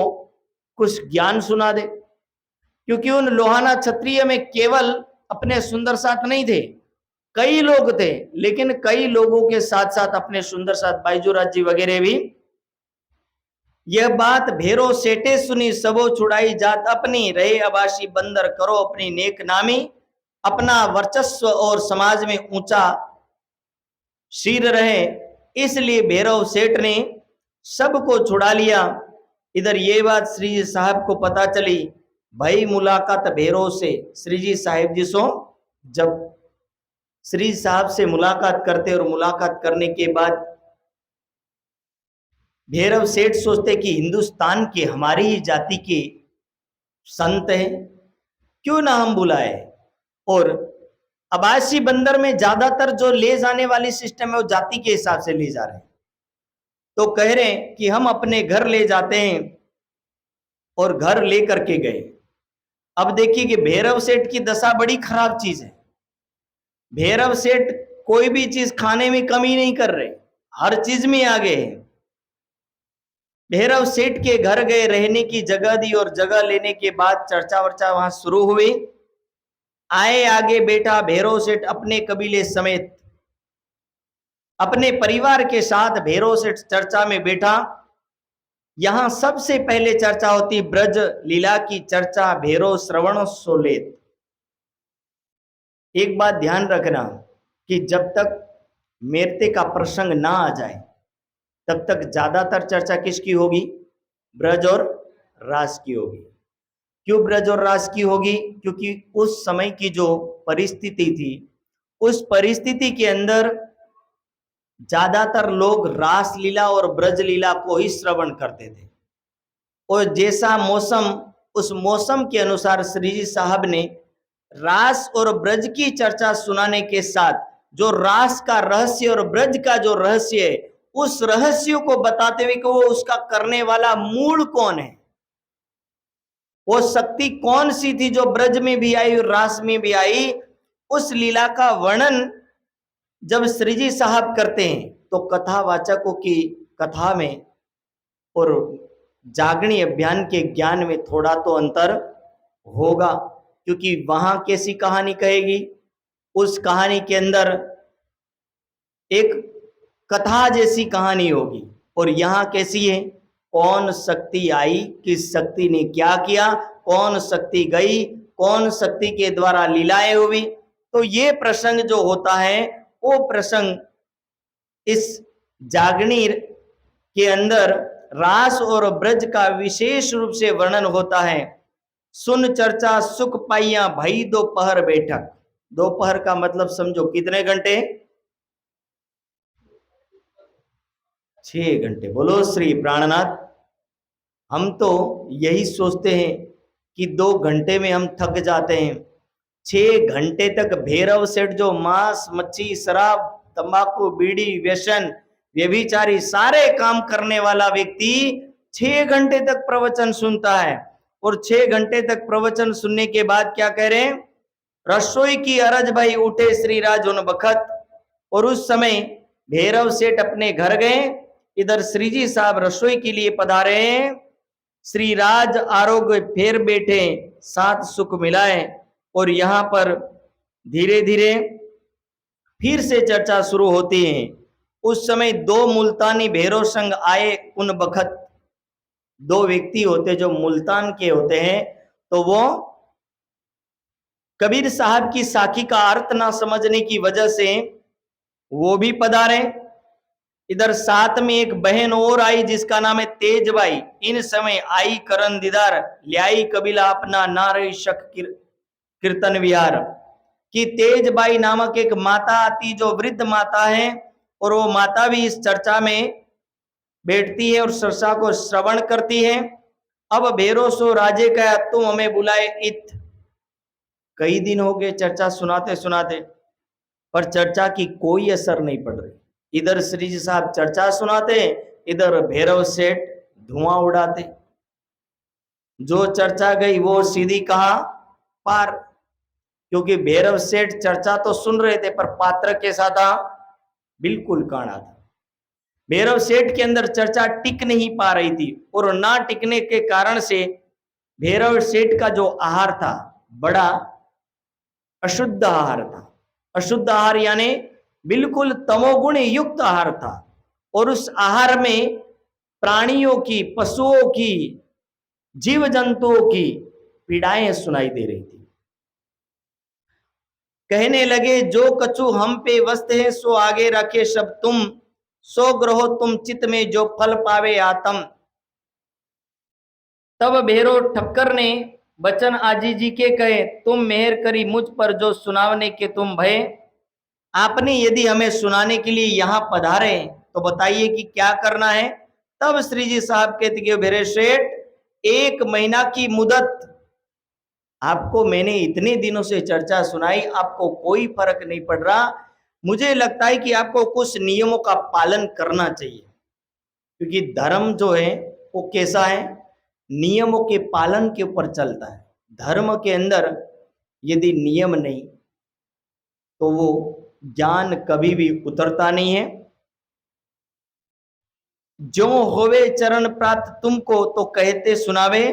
[SPEAKER 1] कुछ ज्ञान सुना दे, क्योंकि उन लोहाना क्षत्रिय में केवल अपने सुंदर साथ नहीं थे, कई लोग थे, लेकिन कई लोगों के साथ साथ अपने सुंदर साथ बाईजूराज जी वगैरह भी। यह बात भैरव सेठे सुनी सबो छुड़ाई जात अपनी, रहे अबाशी बंदर करो अपनी नेक नामी, अपना वर्चस्व और समाज में ऊंचा सिर रहे। इसलिए भैरव सेठ ने सबको छुड़ा लिया। इधर ये बात श्रीजी साहब को पता चली, भाई मुलाकात भैरव से श्रीजी साहिब जी सो जब श्री साहब से मुलाकात करते और मुलाकात करने के बाद भैरव सेठ सोचते कि हिंदुस्तान के हमारी ही जाति के संत हैं, क्यों ना हम बुलाए। और अबासी बंदर में ज्यादातर जो ले जाने वाली सिस्टम है वो जाति के हिसाब से ले जा रहे हैं। तो कह रहे हैं कि हम अपने घर ले जाते हैं और घर ले करके गए। अब देखिए कि भैरव सेठ की दशा बड़ी खराब चीज है। भैरव सेठ कोई भी चीज खाने में कमी नहीं कर रहे, हर चीज में आगे है। भैरव सेठ के घर गए, रहने की जगह दी और जगह लेने के बाद चर्चा वर्चा वहां शुरू हुई। आए आगे बैठा भैरव सेठ अपने कबीले समेत, अपने परिवार के साथ भैरव सेठ चर्चा में बैठा। यहां सबसे पहले चर्चा होती ब्रज लीला की चर्चा, भैरव श्रवण सोलेत। एक बात ध्यान रखना कि जब तक मेरते का प्रसंग ना आ जाए तब तक ज्यादातर चर्चा किसकी होगी? ब्रज और रास की होगी। क्यों ब्रज और रास की होगी? क्योंकि उस समय की जो परिस्थिति थी, उस परिस्थिति के अंदर ज्यादातर लोग रास लीला और ब्रज लीला को ही श्रवण करते थे। और जैसा मौसम, उस मौसम के अनुसार श्री जी साहब ने रास और ब्रज की चर्चा सुनाने के साथ जो रास का रहस्य और ब्रज का जो रहस्य है, उस रहस्य को बताते हुए कि वो उसका करने वाला मूल कौन है, वो शक्ति कौन सी थी जो ब्रज में भी आई और रास में भी आई, उस लीला का वर्णन जब श्री जी साहब करते हैं तो कथावाचकों की कथा में और जागणी अभियान के ज्ञान में थोड़ा तो अंतर होगा। क्योंकि वहां कैसी कहानी कहेगी, उस कहानी के अंदर एक कथा जैसी कहानी होगी, और यहां कैसी है? कौन शक्ति आई, किस शक्ति ने क्या किया, कौन शक्ति गई, कौन शक्ति के द्वारा लीलाएं हुई। तो ये प्रसंग जो होता है वो प्रसंग इस जागनी के अंदर रास और ब्रज का विशेष रूप से वर्णन होता है। सुन चर्चा सुख पाइया भई दोपहर बैठक। दोपहर का मतलब समझो कितने घंटे? 6 घंटे। बोलो श्री प्राणनाथ। हम तो यही सोचते हैं कि 2 घंटे में हम थक जाते हैं। 6 घंटे तक भैरव सेठ जो मांस मच्छी शराब तंबाकू बीड़ी व्यसन व्यभिचारी सारे काम करने वाला व्यक्ति 6 घंटे तक प्रवचन सुनता है। और 6 घंटे तक प्रवचन सुनने के बाद क्या कह रहे हैं? रसोई की अरज भाई उठे श्री राज उन बखत। और उस समय भैरव सेठ अपने घर गए, इधर श्री जी साहब रसोई के लिए पधारे हैं। श्री राज आरोग्य फेर बैठे साथ सुख मिलाए। और यहां पर धीरे धीरे फिर से चर्चा शुरू होती है। उस समय 2 मुल्तानी भैरव संघ आए उन बखत। 2 व्यक्ति होते जो मुल्तान के होते हैं, तो वो कबीर साहब की साखी का अर्थ ना समझने की वजह से वो भी पधारे। इधर साथ में एक बहन और आई जिसका नाम है तेजबाई। इन समय आई करण दीदार ल्याई कबीला अपना नारी शक कीर्तन विहार की तेजबाई नामक एक माता आती जो वृद्ध माता है, और वो माता भी इस चर्चा में बैठती है और चर्चा को श्रवण करती है। अब भैरव सो राजे का तुम हमें बुलाए इत। कई दिन हो गए चर्चा सुनाते सुनाते, पर चर्चा की कोई असर नहीं पड़ रही। इधर श्री जी साहब चर्चा सुनाते, इधर भैरव सेठ धुआं उड़ाते। जो चर्चा गई वो सीधी कहा पार। क्योंकि भैरव सेठ चर्चा तो सुन रहे थे पर पात्र कैसा था? बिल्कुल काणा था। भैरव सेठ के अंदर चर्चा टिक नहीं पा रही थी, और ना टिकने के कारण से भैरव सेठ का जो आहार था बड़ा अशुद्ध आहार था। अशुद्ध आहार यानी बिल्कुल तमोगुण युक्त आहार था। और उस आहार में प्राणियों की, पशुओं की, जीव जंतुओं की पीड़ाएं सुनाई दे रही थी। कहने लगे जो कछु हम पे वस्त है सो आगे रखे सब तुम, सो ग्रहो तुम चित्त में जो फल पावे आत्म। तब भैरव ठक्कर ने बचन आजी जी के कहे तुम मेहर करी मुझ पर जो सुनावने के तुम भय। आपने यदि हमें सुनाने के लिए यहाँ पधारे तो बताइए कि क्या करना है। तब श्री जी साहब कहते कि भैरव सेठ 1 महीना की मुदत, आपको मैंने इतने दिनों से चर्चा सुनाई, आपको कोई फर्क नहीं पड़ रहा। मुझे लगता है कि आपको कुछ नियमों का पालन करना चाहिए। क्योंकि धर्म जो है वो कैसा है? नियमों के पालन के ऊपर चलता है। धर्म के अंदर यदि नियम नहीं तो वो ज्ञान कभी भी उतरता नहीं है। जो होवे चरण प्राप्त तुमको तो कहते सुनावे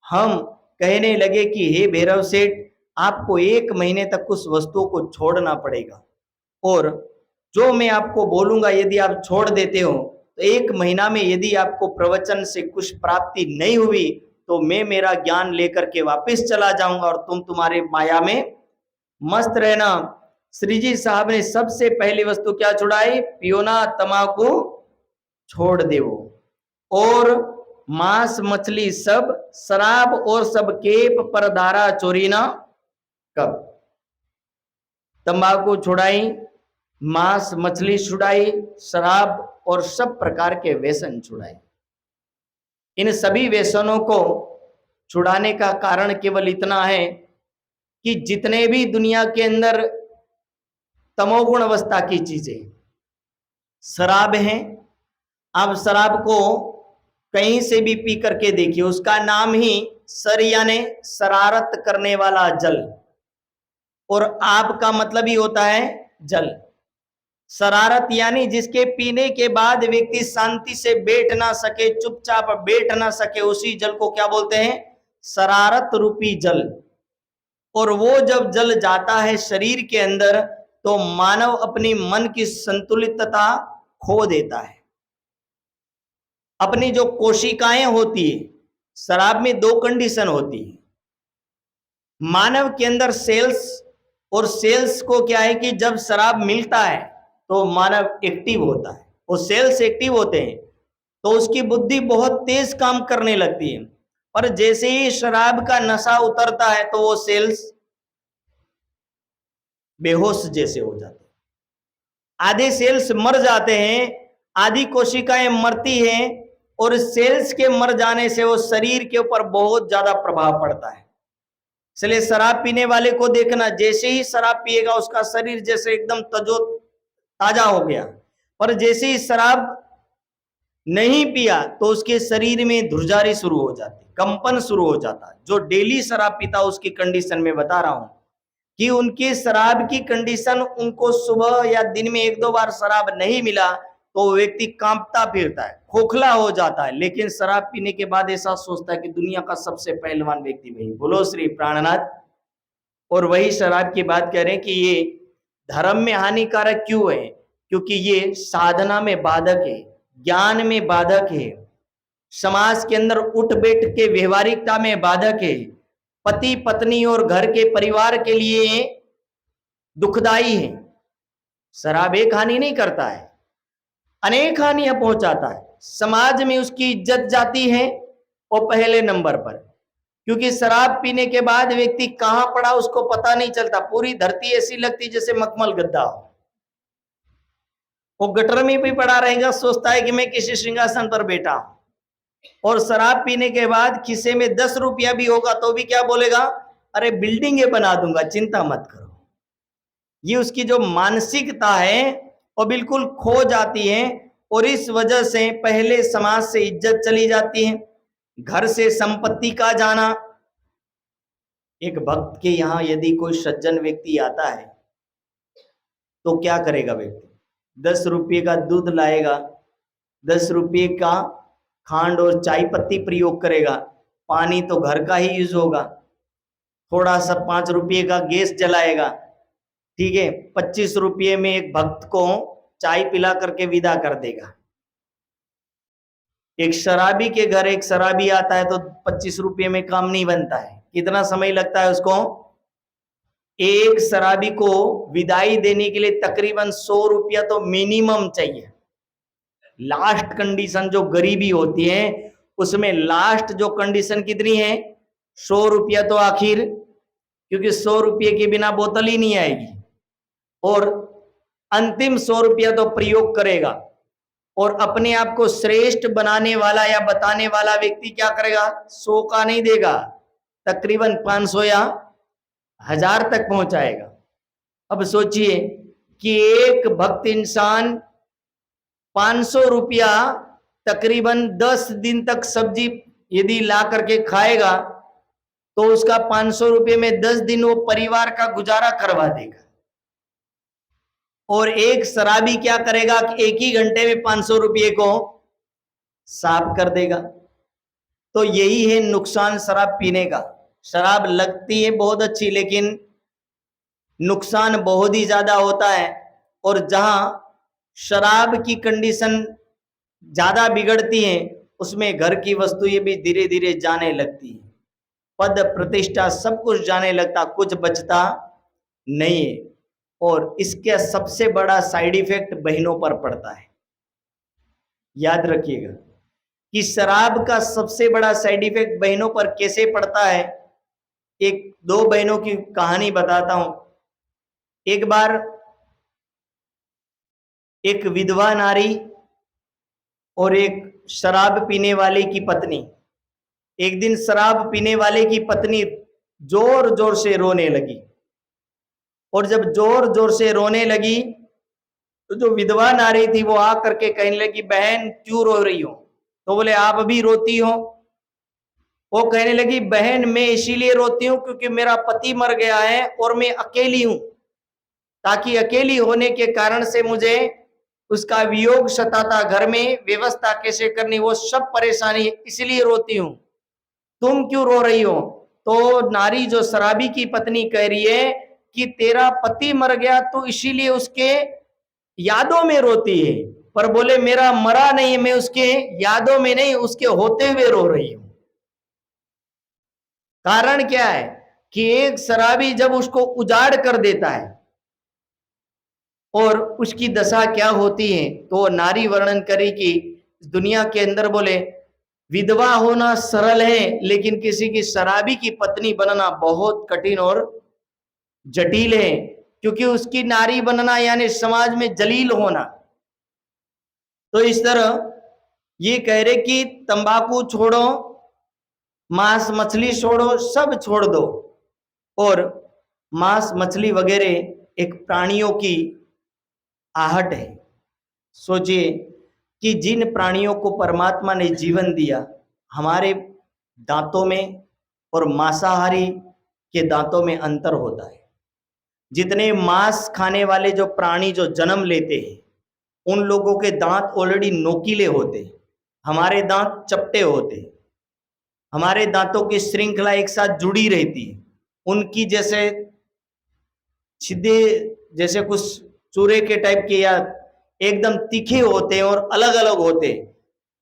[SPEAKER 1] हम। कहने लगे कि हे भैरव सेठ, आपको 1 महीने तक उस वस्तु को छोड़ना पड़ेगा। और जो मैं आपको बोलूंगा यदि आप छोड़ देते हो तो 1 महीना में यदि आपको प्रवचन से कुछ प्राप्ति नहीं हुई तो मैं मेरा ज्ञान लेकर के वापस चला जाऊंगा और तुम तुम्हारे माया में मस्त रहना। श्री जी साहब ने सबसे पहली वस्तु क्या छुड़ाई? पियोना तमाकू छोड़ देवो, और मांस मछली सब, शराब और सब केप पर धारा चोरी ना कब। तंबाकू छुड़ाई, मांस मछली छुड़ाई, शराब और सब प्रकार के व्यसन छुड़ाए। इन सभी व्यसनों को छुड़ाने का कारण केवल इतना है कि जितने भी दुनिया के अंदर तमोगुण अवस्था की चीजें, शराब है, आप शराब को कहीं से भी पी करके देखिए, उसका नाम ही सर यानी शरारत करने वाला जल, और आप का मतलब ही होता है जल। शरारत यानी जिसके पीने के बाद व्यक्ति शांति से बैठ ना सके, चुपचाप बैठ ना सके, उसी जल को क्या बोलते हैं? शरारत रूपी जल। और वो जब जल जाता है शरीर के अंदर तो मानव अपनी मन की संतुलितता खो देता है। अपनी जो कोशिकाएं होती है, शराब में 2 कंडीशन होती है मानव के अंदर, सेल्स, और सेल्स को क्या है कि जब शराब मिलता है तो मानव एक्टिव होता है, वो सेल्स एक्टिव होते हैं तो उसकी बुद्धि बहुत तेज काम करने लगती है। पर जैसे ही शराब का नशा उतरता है तो वो सेल्स बेहोश जैसे हो जाते हैं, आधे सेल्स मर जाते हैं, आधी कोशिकाएं मरती हैं, और सेल्स के मर जाने से वो शरीर के ऊपर बहुत ज्यादा प्रभाव पड़ता है। इसलिए शराब पीने वाले को देखना, जैसे ही शराब पिएगा उसका शरीर जैसे एकदम ताजा हो गया, पर जैसे ही शराब नहीं पिया तो उसके शरीर में धुरजारी शुरू हो जाती, कंपन शुरू हो जाता। जो डेली शराब पीता उसकी कंडीशन में बता रहा हूं कि उनकी शराब की कंडीशन, उनको सुबह या दिन में 1-2 बार शराब नहीं मिला तो व्यक्ति कांपता फिरता है, खोखला हो जाता है, लेकिन शराब पीने के बाद ऐसा सोचता है कि दुनिया का सबसे पहलवान व्यक्ति वही, बोलो श्री प्राणनाथ। और वही शराब की बात कह रहे हैं कि ये धर्म में हानिकारक क्यों है? क्योंकि ये साधना में बाधक है, ज्ञान में बाधक है, समाज के अंदर उठ बैठ के व्यवहारिकता में बाधक है, पति पत्नी और घर के परिवार के लिए दुखदाई है। शराब एक हानि नहीं करता है, अनेक हानियां पहुंचाता है। समाज में उसकी इज्जत जाती है और पहले नंबर पर, क्योंकि शराब पीने के बाद व्यक्ति कहां पड़ा उसको पता नहीं चलता, पूरी धरती ऐसी लगती जैसे मखमल गद्दा हो। वो गटर में भी पड़ा रहेगा, सोचता है कि मैं किसी सिंहासन पर बैठा हूं। और शराब पीने के बाद खिसे में 10 रुपया भी होगा तो भी क्या बोलेगा? अरे बिल्डिंगे बना दूंगा, चिंता मत करो। ये उसकी जो मानसिकता है वो बिल्कुल खो जाती है, और इस वजह से पहले समाज से इज्जत चली जाती है, घर से संपत्ति का जाना। एक भक्त के यहाँ यदि कोई सज्जन व्यक्ति आता है तो क्या करेगा व्यक्ति? 10 रुपये का दूध लाएगा, 10 रुपये का खांड और चाय पत्ती प्रयोग करेगा, पानी तो घर का ही यूज होगा, थोड़ा सा 5 रुपये का गैस जलाएगा, ठीक है, 25 रुपये में एक भक्त को चाय पिला करके विदा कर देगा। एक शराबी के घर एक शराबी आता है तो 25 रुपये में काम नहीं बनता है, कितना समय लगता है उसको? एक शराबी को विदाई देने के लिए तकरीबन 100 रुपया तो मिनिमम चाहिए। लास्ट कंडीशन जो गरीबी होती है उसमें लास्ट जो कंडीशन कितनी है? 100 रुपया तो आखिर, क्योंकि 100 रुपये के बिना बोतल ही नहीं आएगी, और अंतिम 100 रुपया तो प्रयोग करेगा। और अपने आप को श्रेष्ठ बनाने वाला या बताने वाला व्यक्ति क्या करेगा? 100 का नहीं देगा, तकरीबन 500 या 1000 तक पहुंचाएगा। अब सोचिए कि एक भक्त इंसान 500 रुपया तकरीबन 10 दिन तक सब्जी यदि ला करके खाएगा तो उसका 500 रुपये में 10 दिन वो परिवार का गुजारा करवा देगा। और एक शराबी क्या करेगा कि 1 ही घंटे में 500 रुपये को साफ कर देगा। तो यही है नुकसान शराब पीने का। शराब लगती है बहुत अच्छी, लेकिन नुकसान बहुत ही ज्यादा होता है। और जहां शराब की कंडीशन ज्यादा बिगड़ती है, उसमें घर की वस्तुएं भी धीरे धीरे जाने लगती है, पद प्रतिष्ठा सब कुछ जाने लगता, कुछ बचता नहीं है। और इसका सबसे बड़ा साइड इफेक्ट बहनों पर पड़ता है। याद रखिएगा कि शराब का सबसे बड़ा साइड इफेक्ट बहनों पर कैसे पड़ता है। एक दो बहनों की कहानी बताता हूं। एक बार एक विधवा नारी और एक शराब पीने वाले की पत्नी, एक दिन शराब पीने वाले की पत्नी जोर जोर से रोने लगी। और जब जोर जोर से रोने लगी तो जो विधवा नारी थी वो आ करके कहने लगी, बहन क्यों रो रही हो? तो बोले, आप भी रोती हो? वो कहने लगी, बहन मैं इसीलिए रोती हूं क्योंकि मेरा पति मर गया है और मैं अकेली हूं, ताकि अकेली होने के कारण से मुझे उसका वियोग सताता, घर में व्यवस्था कैसे करनी वो सब परेशानी, इसलिए रोती हूं। तुम क्यों रो रही हो? तो नारी जो शराबी की पत्नी कह रही है कि तेरा पति मर गया तो इसीलिए उसके यादों में रोती है। पर बोले, मेरा मरा नहीं है, मैं उसके यादों में नहीं, उसके होते हुए रो रही हूं। कारण क्या है कि एक शराबी जब उसको उजाड़ कर देता है और उसकी दशा क्या होती है, तो नारी वर्णन करी कि दुनिया के अंदर बोले विधवा होना सरल है, लेकिन किसी की शराबी की पत्नी बनना बहुत कठिन और जटिल है, क्योंकि उसकी नारी बनना यानी समाज में जलील होना। तो इस तरह ये कह रहे कि तंबाकू छोड़ो, मांस मछली छोड़ो, सब छोड़ दो। और मांस मछली वगैरह एक प्राणियों की आहट है। सोचिए कि जिन प्राणियों को परमात्मा ने जीवन दिया, हमारे दांतों में और मांसाहारी के दांतों में अंतर होता है। जितने मांस खाने वाले जो प्राणी जो जन्म लेते हैं, उन लोगों के दांत ऑलरेडी नोकीले होते हैं, हमारे दांत चपटे होते हैं। हमारे दांतों की श्रृंखला एक साथ जुड़ी रहती है, उनकी जैसे सीधे जैसे कुछ चूरे के टाइप के या एकदम तीखे होते हैं और अलग अलग होते हैं।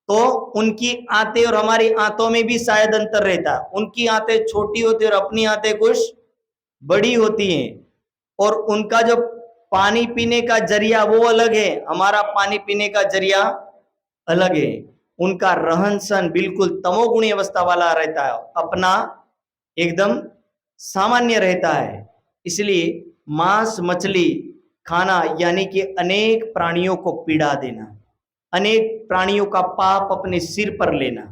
[SPEAKER 1] तो उनकी आंतें और हमारी आंतों में भी शायद अंतर रहता है। उनकी आंतें छोटी होती है और अपनी आंतें कुछ बड़ी होती हैं। और उनका जो पानी पीने का जरिया वो अलग है, हमारा पानी पीने का जरिया अलग है। उनका रहन सहन बिल्कुल तमोगुणी अवस्था वाला रहता है, अपना एकदम सामान्य रहता है। इसलिए मांस मछली खाना यानी कि अनेक प्राणियों को पीड़ा देना, अनेक प्राणियों का पाप अपने सिर पर लेना।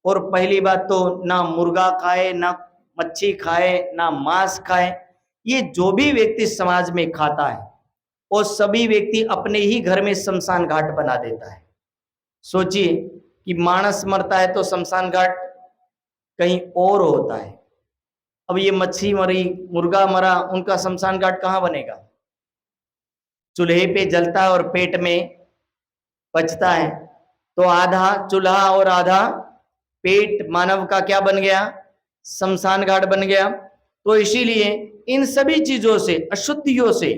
[SPEAKER 1] और पहली बात तो ना मुर्गा खाए, ना मच्छी खाए, ना मांस खाए। ये जो भी व्यक्ति समाज में खाता है वो सभी व्यक्ति अपने ही घर में शमशान घाट बना देता है। सोचिए कि मानस मरता है तो शमशान घाट कहीं और होता है। अब ये मच्छी मरी, मुर्गा मरा, उनका शमशान घाट कहाँ बनेगा? चूल्हे पे जलता है और पेट में बचता है, तो आधा चूल्हा और आधा पेट मानव का क्या बन गया? शमशान घाट बन गया। तो इसीलिए इन सभी चीजों से, अशुद्धियों से,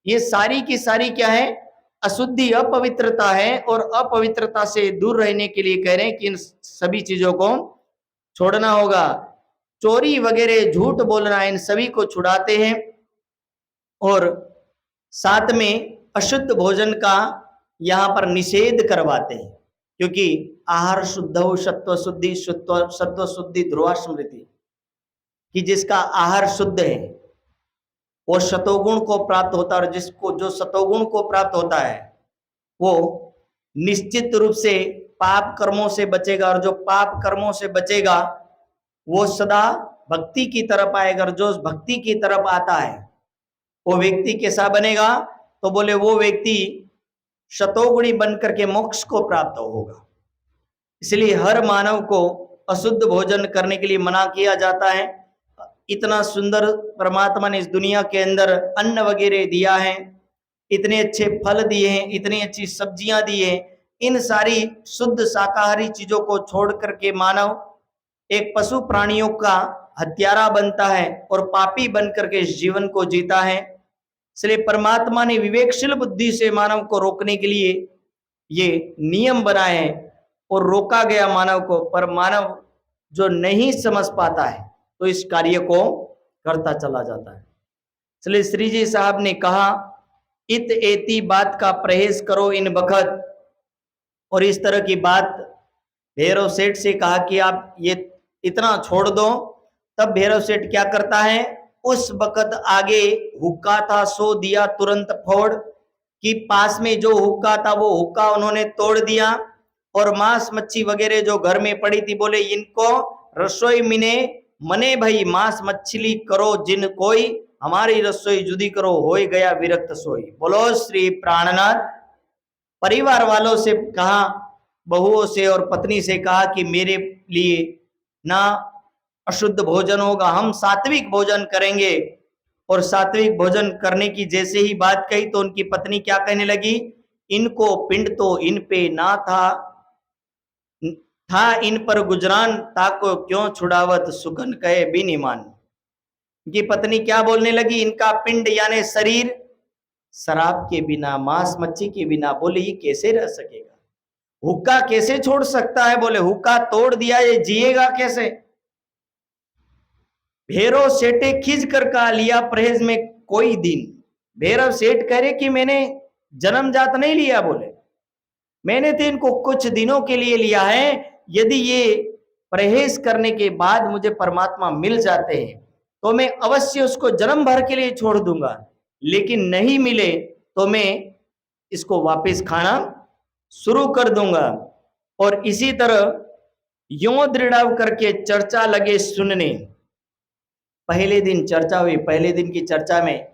[SPEAKER 1] ये सारी की सारी क्या है? अशुद्धि, अपवित्रता है। और अपवित्रता से दूर रहने के लिए कह रहे हैं कि इन सभी चीजों को छोड़ना होगा। चोरी वगैरह, झूठ बोलना, इन सभी को छुड़ाते हैं। और साथ में अशुद्ध भोजन का यहाँ पर निषेध करवाते हैं, क्योंकि आहार शुद्ध हो सत्व शुद्धि, सत्व शुद्धि ध्रुवा स्मृति, कि जिसका आहार शुद्ध है वो सतोगुण को प्राप्त होता है। और जिसको जो सतोगुण को प्राप्त होता है वो निश्चित रूप से पाप कर्मों से बचेगा। और जो पाप कर्मों से बचेगा वो सदा भक्ति की तरफ आएगा। और जो भक्ति की तरफ आता है वो व्यक्ति कैसा बनेगा? तो बोले वो व्यक्ति शतोगुणी बनकर के मोक्ष को प्राप्त होगा। इसलिए हर मानव को अशुद्ध भोजन करने के लिए मना किया जाता है। इतना सुंदर परमात्मा ने इस दुनिया के अंदर अन्न वगैरह दिया है, इतने अच्छे फल दिए हैं, इतनी अच्छी सब्जियां दी हैं। इन सारी शुद्ध शाकाहारी चीजों को छोड़ करके मानव एक पशु प्राणियों का हत्यारा बनता है और पापी बन करके इस जीवन को जीता है। इसलिए परमात्मा ने विवेकशील बुद्धि से मानव को रोकने के लिए ये नियम बनाए हैं और रोका गया मानव को, पर मानव जो नहीं समझ पाता है तो इस कार्य को करता चला जाता है। इसलिए श्री जी साहब ने कहा, इत एती बात का परहेज करो इन बखत, और इस तरह की बात भैरव सेठ से कहा कि आप ये इतना छोड़ दो। तब भैरव सेठ क्या करता है, उस वक्त आगे हुक्का था सो दिया तुरंत फोड़, कि पास में जो हुक्का था वो हुक्का उन्होंने तोड़ दिया, और मांस मच्छी वगैरह जो घर में पड़ी थी बोले इनको रसोई मिने मने भाई मांस मछली करो जिन कोई, हमारी रसोई जुदी करो होए गया विरक्त सोई। बोलो श्री प्राणनाथ। परिवार वालों से कहा, बहुओं से और पत्नी से कहा कि मेरे लिए ना अशुद्ध भोजन होगा, हम सात्विक भोजन करेंगे। और सात्विक भोजन करने की जैसे ही बात कही तो उनकी पत्नी क्या कहने लगी, इनको पिंड तो इन पे ना था इन पर गुजरान, ताको क्यों छुड़ावत सुगन कहे बिन ईमान। की पत्नी क्या बोलने लगी, इनका पिंड यानी शरीर शराब के बिना मांस मच्छी के बिना, बोले ये कैसे रह सकेगा, हुक्का कैसे छोड़ सकता है, बोले हुक्का तोड़ दिया ये जिएगा कैसे। भैरव सेठे खिंच कर कहा, लिया परहेज में कोई दिन। भैरव सेठ कह रहे कि मैंने जन्मजात नहीं लिया, बोले मैंने तो इनको कुछ दिनों के लिए लिया है, यदि ये परहेज करने के बाद मुझे परमात्मा मिल जाते हैं तो मैं अवश्य उसको जन्म भर के लिए छोड़ दूंगा, लेकिन नहीं मिले तो मैं इसको वापस खाना शुरू कर दूंगा। और इसी तरह यों दृढ़ करके चर्चा लगे सुनने। पहले दिन चर्चा हुई, पहले दिन की चर्चा में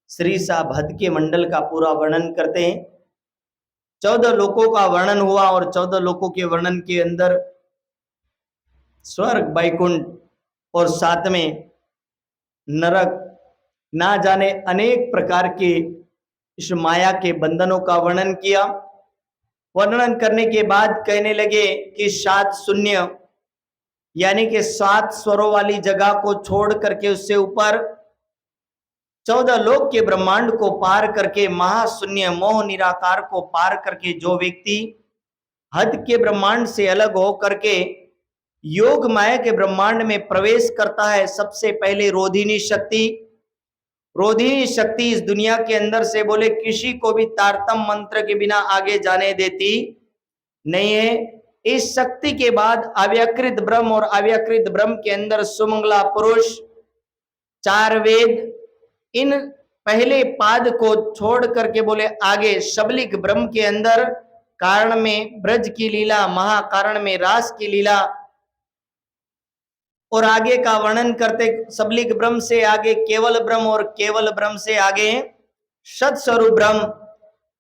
[SPEAKER 1] श्री साहब हद के मंडल का पूरा वर्णन करते हैं। 14 लोकों का वर्णन हुआ और 14 लोकों के वर्णन के अंदर स्वर्ग वैकुंठ और साथ में नरक, ना जाने अनेक प्रकार के इस माया के बंधनों का वर्णन किया। वर्णन करने के बाद कहने लगे कि 7 शून्य यानी कि 7 स्वरों वाली जगह को छोड़ करके उससे ऊपर 14 लोक के ब्रह्मांड को पार करके महाशून्य मोह निराकार को पार करके जो व्यक्ति हद के ब्रह्मांड से अलग हो करके योग माया के ब्रह्मांड में प्रवेश करता है, सबसे पहले रोधिनी शक्ति। रोधिनी शक्ति इस दुनिया के अंदर से बोले किसी को भी तारतम मंत्र के बिना आगे जाने देती नहीं है। इस शक्ति के बाद अव्यकृत ब्रह्म और अव्यकृत ब्रह्म के अंदर सुमंगला पुरुष, 4 वेद, इन पहले पाद को छोड़ करके बोले आगे शबलिक ब्रह्म के अंदर कारण में ब्रज की लीला, महाकारण में रास की लीला, और आगे का वर्णन करते सबलिक ब्रह्म से आगे केवल ब्रह्म और केवल ब्रह्म से आगे सत्स्वरूप ब्रह्म,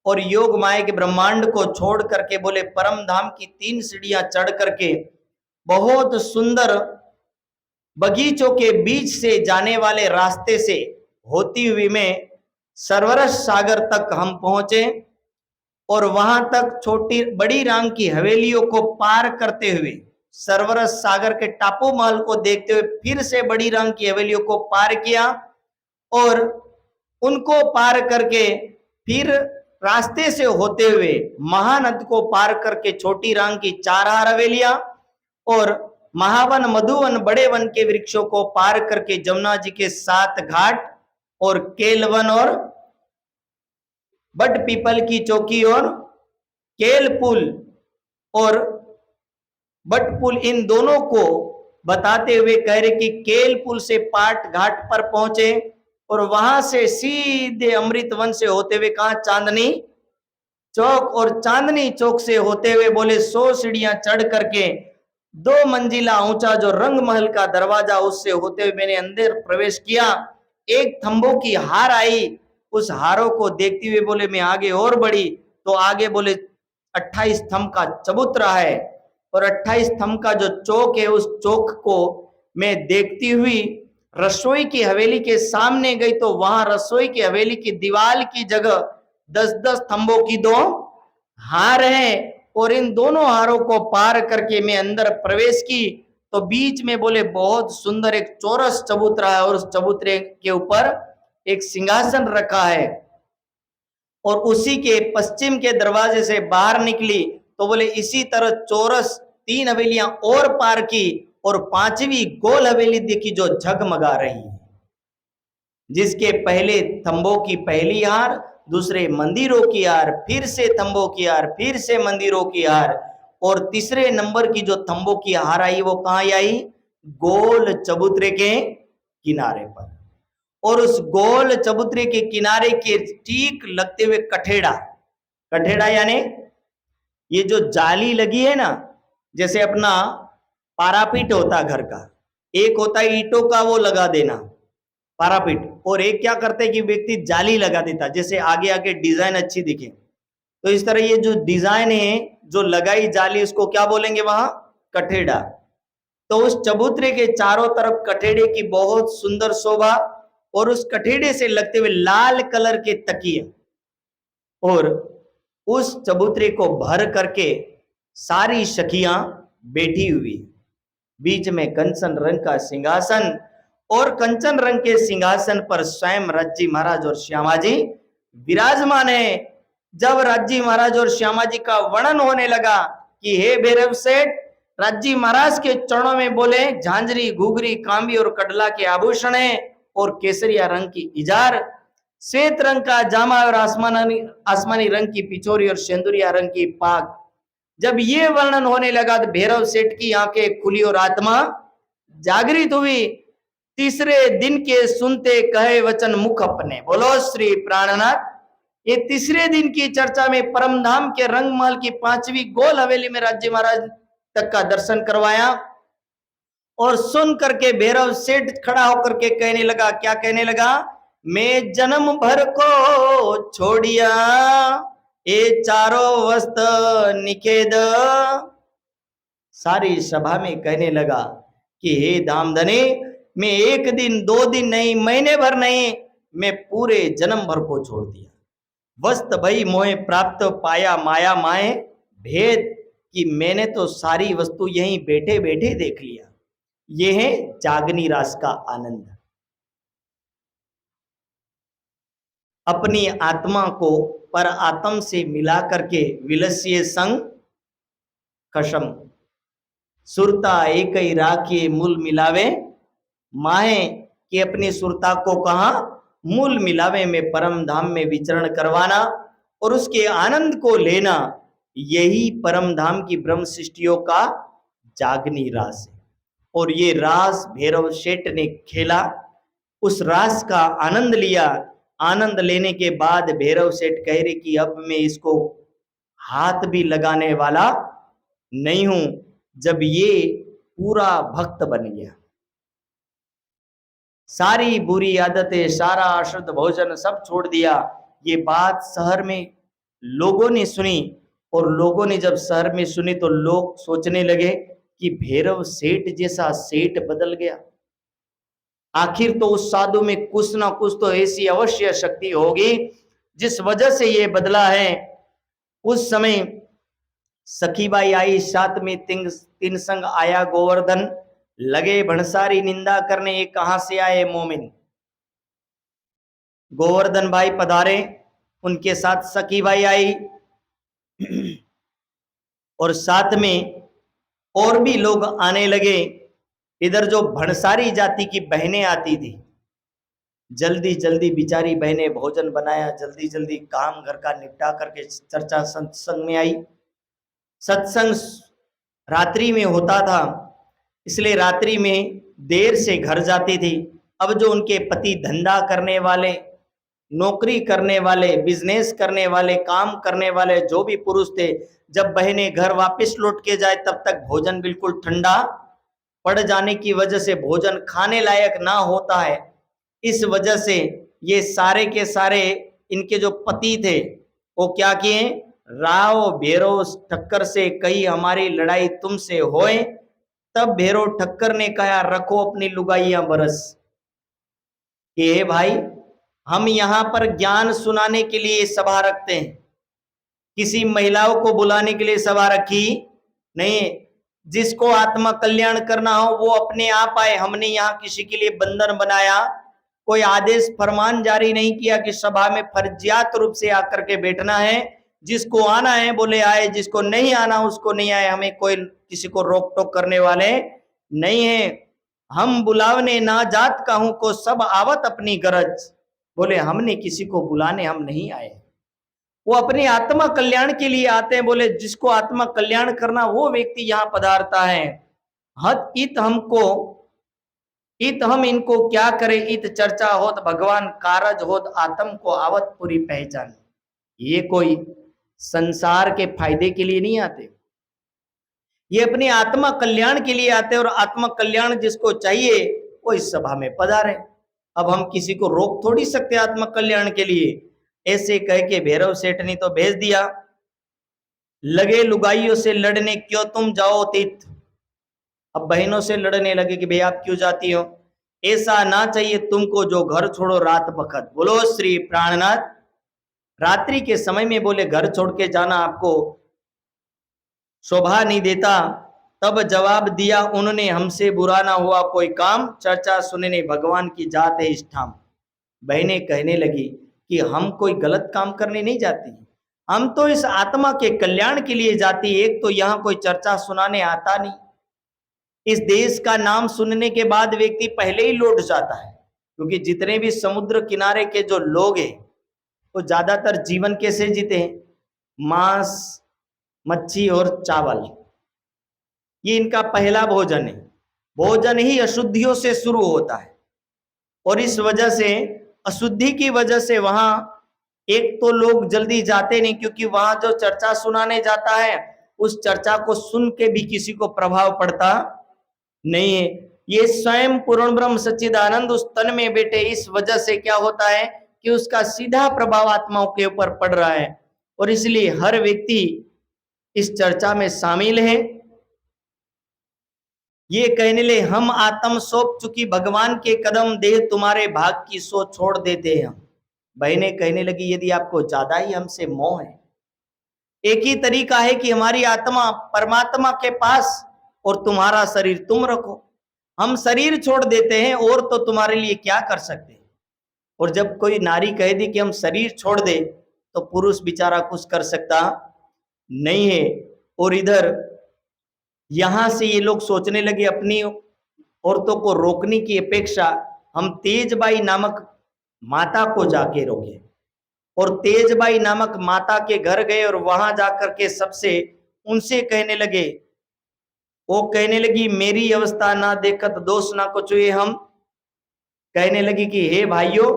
[SPEAKER 1] और योग माया के ब्रह्मांड को छोड़ करके बोले परम धाम की 3 सीढ़ियां चढ़ करके बहुत सुंदर बगीचों के बीच से जाने वाले रास्ते से होती हुई में सरवरस सागर तक हम पहुंचे, और वहां तक छोटी बड़ी राम की हवेलियों को पार करते हुए सरवरस सागर के टापू महल को देखते हुए फिर से बड़ी राम की हवेलियों को पार किया, और उनको पार करके फिर रास्ते से होते हुए महानद को पार करके छोटी राम की 4 हवेलियां और महावन मधुवन बड़े वन के वृक्षों को पार करके जमुना जी के 7 घाट और केलवन और बट पीपल की चौकी और केल पुल और बट पुल, इन दोनों को बताते हुए कह रहे कि केल पुल से पाट घाट पर पहुंचे और वहां से सीधे अमृत वन से होते हुए कहा चांदनी चौक, और चांदनी चौक से होते हुए बोले 100 सीढ़ियां चढ़ करके 2 मंजिला ऊंचा जो रंग महल का दरवाजा उससे होते हुए मैंने अंदर प्रवेश किया। एक थंबों की हार आई, उस हारों को देखते हुए बोले मैं आगे और बढ़ी तो आगे बोले 28 थंब का चबूतरा है, और 28 थंब का जो चौक है उस चौक को मैं देखती हुई रसोई की हवेली के सामने गई तो वहां रसोई की हवेली की दीवार की जगह 10-10 थंबों की 2 हार हैं, और इन दोनों हारों को पार करके मैं अंदर प्रवेश की तो बीच में बोले बहुत सुंदर एक चौरस चबूतरा है और उस चबूतरे के ऊपर एक सिंहासन रखा है। और उसी के पश्चिम के दरवाजे से बाहर निकली तो बोले इसी तरह चौरस 3 हवेलियां और पार की और 5वीं गोल हवेली देखी जो झगमगा रही है, जिसके पहले थंबों की पहली हार, दूसरे मंदिरों की हार, फिर से थंबों की हार, फिर से मंदिरों की हार, और तीसरे नंबर की जो थंबों की हार आई वो कहां आई? गोल चबूतरे के किनारे पर। और उस गोल चबूतरे के किनारे के ठीक लगते हुए कठेड़ा, कठेड़ा यानी ये जो जाली लगी है ना, जैसे अपना पारापीट होता घर का, एक होता है ईंटों का वो लगा देना पारापीट, और एक क्या करते कि व्यक्ति जाली लगा देता जैसे आगे आगे डिजाइन अच्छी दिखे। तो इस तरह ये जो डिजाइन है जो लगाई जाली उसको क्या बोलेंगे वहां? कठेड़ा। तो उस चबूतरे के चारों तरफ कठेड़े की बहुत सुंदर शोभा, और उस कठेड़े से लगते हुए लाल कलर के तकिए, और उस चबूतरे को भर करके सारी सखियां बैठी हुई, बीच में कंचन रंग का सिंहासन, और कंचन रंग के सिंहासन पर स्वयं राज्य महाराज और श्यामा जी विराजमान है। जब राज्य महाराज और श्यामा जी का वर्णन होने लगा कि हे भैरव सेठ, राज्य महाराज के चरणों में बोले झांझरी, घुघरी, कांबी और कडला के आभूषण है, और केसरिया रंग की इजार, श्वेत रंग का जामा और आसमानी रंग की पिछोरी और सेंदुरिया रंग की पाग। जब ये वर्णन होने लगा तो भैरव सेठ की आंखें खुली और आत्मा जागृत हुई। तीसरे दिन के सुनते कहे वचन मुख अपने, बोलो श्री प्राणनाथ। ये तीसरे दिन की चर्चा में परम धाम के रंगमहल की 5वीं गोल हवेली में राज्य महाराज तक का दर्शन करवाया, और सुन करके भैरव सेठ खड़ा होकर के कहने लगा, क्या कहने लगा? मैं जन्म भर को छोड़िया ये चारों वस्त्र निखेद। सारी सभा में कहने लगा कि हे धामधनी, मैं 1 दिन 2 दिन नहीं, महीने भर नहीं, मैं पूरे जन्म भर को छोड़ दिया। वस्त भई मोहे प्राप्त पाया माया माए भेद, कि मैंने तो सारी वस्तु यहीं बैठे बैठे देख लिया। यह है जागनी रास का आनंद। अपनी आत्मा को पर आत्म से मिला करके विलस्य संग खशम, सुरता एक ही राखिए मूल मिलावे माए, कि अपनी सुरता को कहा मूल मिलावे में परम धाम में विचरण करवाना और उसके आनंद को लेना, यही परम धाम की ब्रह्म सृष्टियों का जागनी रास है। और ये रास भैरव सेठ ने खेला, उस रास का आनंद लिया। आनंद लेने के बाद भैरव सेठ कह रहे कि अब मैं इसको हाथ भी लगाने वाला नहीं हूं। जब ये पूरा भक्त बन गया, सारी बुरी आदतें, सारा अशुद्ध भोजन सब छोड़ दिया, ये बात शहर में लोगों ने सुनी, और लोगों ने जब शहर में सुनी तो लोग सोचने लगे कि भैरव सेठ जैसा सेठ बदल गया। आखिर तो उस साधु में कुछ ना कुछ तो ऐसी अवश्य शक्ति होगी जिस वजह से ये बदला है। उस समय सखीबाई आई, साथ में तीन संग आया गोवर्धन, लगे भंसारी निंदा करने, ये कहां से आए मोमिन। गोवर्धन भाई पधारे, उनके साथ सखीबाई आई, और साथ में और भी लोग आने लगे। इधर जो भंसारी जाति की बहनें आती थी, जल्दी जल्दी बिचारी बहनें भोजन बनाया, जल्दी जल्दी काम घर का निपटा करके चर्चा सत्संग में आई। सत्संग रात्रि में होता था, इसलिए रात्रि में देर से घर जाती थी। अब जो उनके पति धंधा करने वाले, नौकरी करने वाले, बिजनेस करने वाले, काम करने वाले जो भी पुरुष थे, जब बहनें घर वापस लौट के जाए तब तक भोजन बिल्कुल ठंडा पड़ जाने की वजह से भोजन खाने लायक ना होता है। इस वजह से ये सारे के सारे इनके जो पति थे वो क्या किए, राव भैरव ठक्कर से कही हमारी लड़ाई तुमसे होए। तब भैरव ठक्कर ने कहा, रखो अपनी लुगाइयां बरस। हे भाई, हम यहाँ पर ज्ञान सुनाने के लिए सभा रखते हैं, किसी महिलाओं को बुलाने के लिए सभा रखी नहीं। जिसको आत्मा कल्याण करना हो वो अपने आप आए। हमने यहाँ किसी के लिए बंधन बनाया, कोई आदेश फरमान जारी नहीं किया कि सभा में फर्जियात रूप से आकर के बैठना है। जिसको आना है बोले आए, जिसको नहीं आना उसको नहीं आए। हमें कोई किसी को रोक टोक करने वाले नहीं है। हम बुलावने ना जात कहूं को सब आवत अपनी गरज। बोले हमने किसी को बुलाने हम नहीं आए, वो अपनी आत्मा कल्याण के लिए आते हैं। बोले जिसको आत्मा कल्याण करना वो व्यक्ति यहाँ पधारता है। हत इत हमको, इत हम इनको क्या करें, इत चर्चा होत भगवान कारज होत आत्म को आवत पूरी पहचान। ये कोई संसार के फायदे के लिए नहीं आते, ये अपनी आत्मा कल्याण के लिए आते हैं। और आत्मा कल्याण जिसको चाहिए वो इस सभा में पधारे। अब हम किसी को रोक थोड़ी सकते आत्मा कल्याण के लिए। ऐसे कह के भैरव सेठ ने तो भेज दिया। लगे लुगाइयों से लड़ने, क्यों तुम जाओ तीत। अब बहनों से लड़ने लगे कि भाई आप क्यों जाती हो, ऐसा ना चाहिए तुमको जो घर छोड़ो रात बखत। बोलो श्री प्राणनाथ। रात्रि के समय में बोले घर छोड़ के जाना आपको शोभा नहीं देता। तब जवाब दिया उन्होंने, हमसे बुरा ना हुआ कोई काम, चर्चा सुनने भगवान की जात है इस ठाम। बहनें कहने लगी कि हम कोई गलत काम करने नहीं जाती, हम तो इस आत्मा के कल्याण के लिए जाती। एक तो यहाँ कोई चर्चा सुनाने आता नहीं, इस देश का नाम सुनने के बाद व्यक्ति पहले ही लौट जाता है। क्योंकि जितने भी समुद्र किनारे के जो लोग हैं वो ज्यादातर जीवन कैसे जीते हैं, मांस मच्छी और चावल, ये इनका पहला भोजन है। भोजन ही अशुद्धियों से शुरू होता है और इस वजह से, अशुद्धि की वजह से वहां एक तो लोग जल्दी जाते नहीं, क्योंकि वहां जो चर्चा सुनाने जाता है उस चर्चा को सुन के भी किसी को प्रभाव पड़ता नहीं है। ये स्वयं पूर्ण ब्रह्म सच्चिदानंद उस तन में बैठे, इस वजह से क्या होता है कि उसका सीधा प्रभाव आत्माओं के ऊपर पड़ रहा है। और इसलिए हर व्यक्ति इस चर्चा में शामिल है। ये कहने ले हम आत्म सौंप चुकी भगवान के कदम, देह तुम्हारे भाग की सो छोड़ देते हैं हम। बहनें कहने लगी यदि आपको ज्यादा ही हमसे मोह है, एक ही तरीका है कि हमारी आत्मा परमात्मा के पास और तुम्हारा शरीर तुम रखो। हम शरीर छोड़ देते हैं और तो तुम्हारे लिए क्या कर सकते हैं। और जब कोई नारी कह दी कि हम शरीर छोड़ दे तो पुरुष बेचारा कुछ कर सकता नहीं है। और इधर यहां से ये लोग सोचने लगे अपनी औरतों को रोकने की अपेक्षा हम तेजबाई नामक माता को जाके रोके। और तेजबाई नामक माता के घर गए और वहां जाकर के सबसे उनसे कहने लगे, वो कहने लगी मेरी अवस्था ना देखत दोष ना कुछ हुए। हम कहने लगी कि हे भाइयों,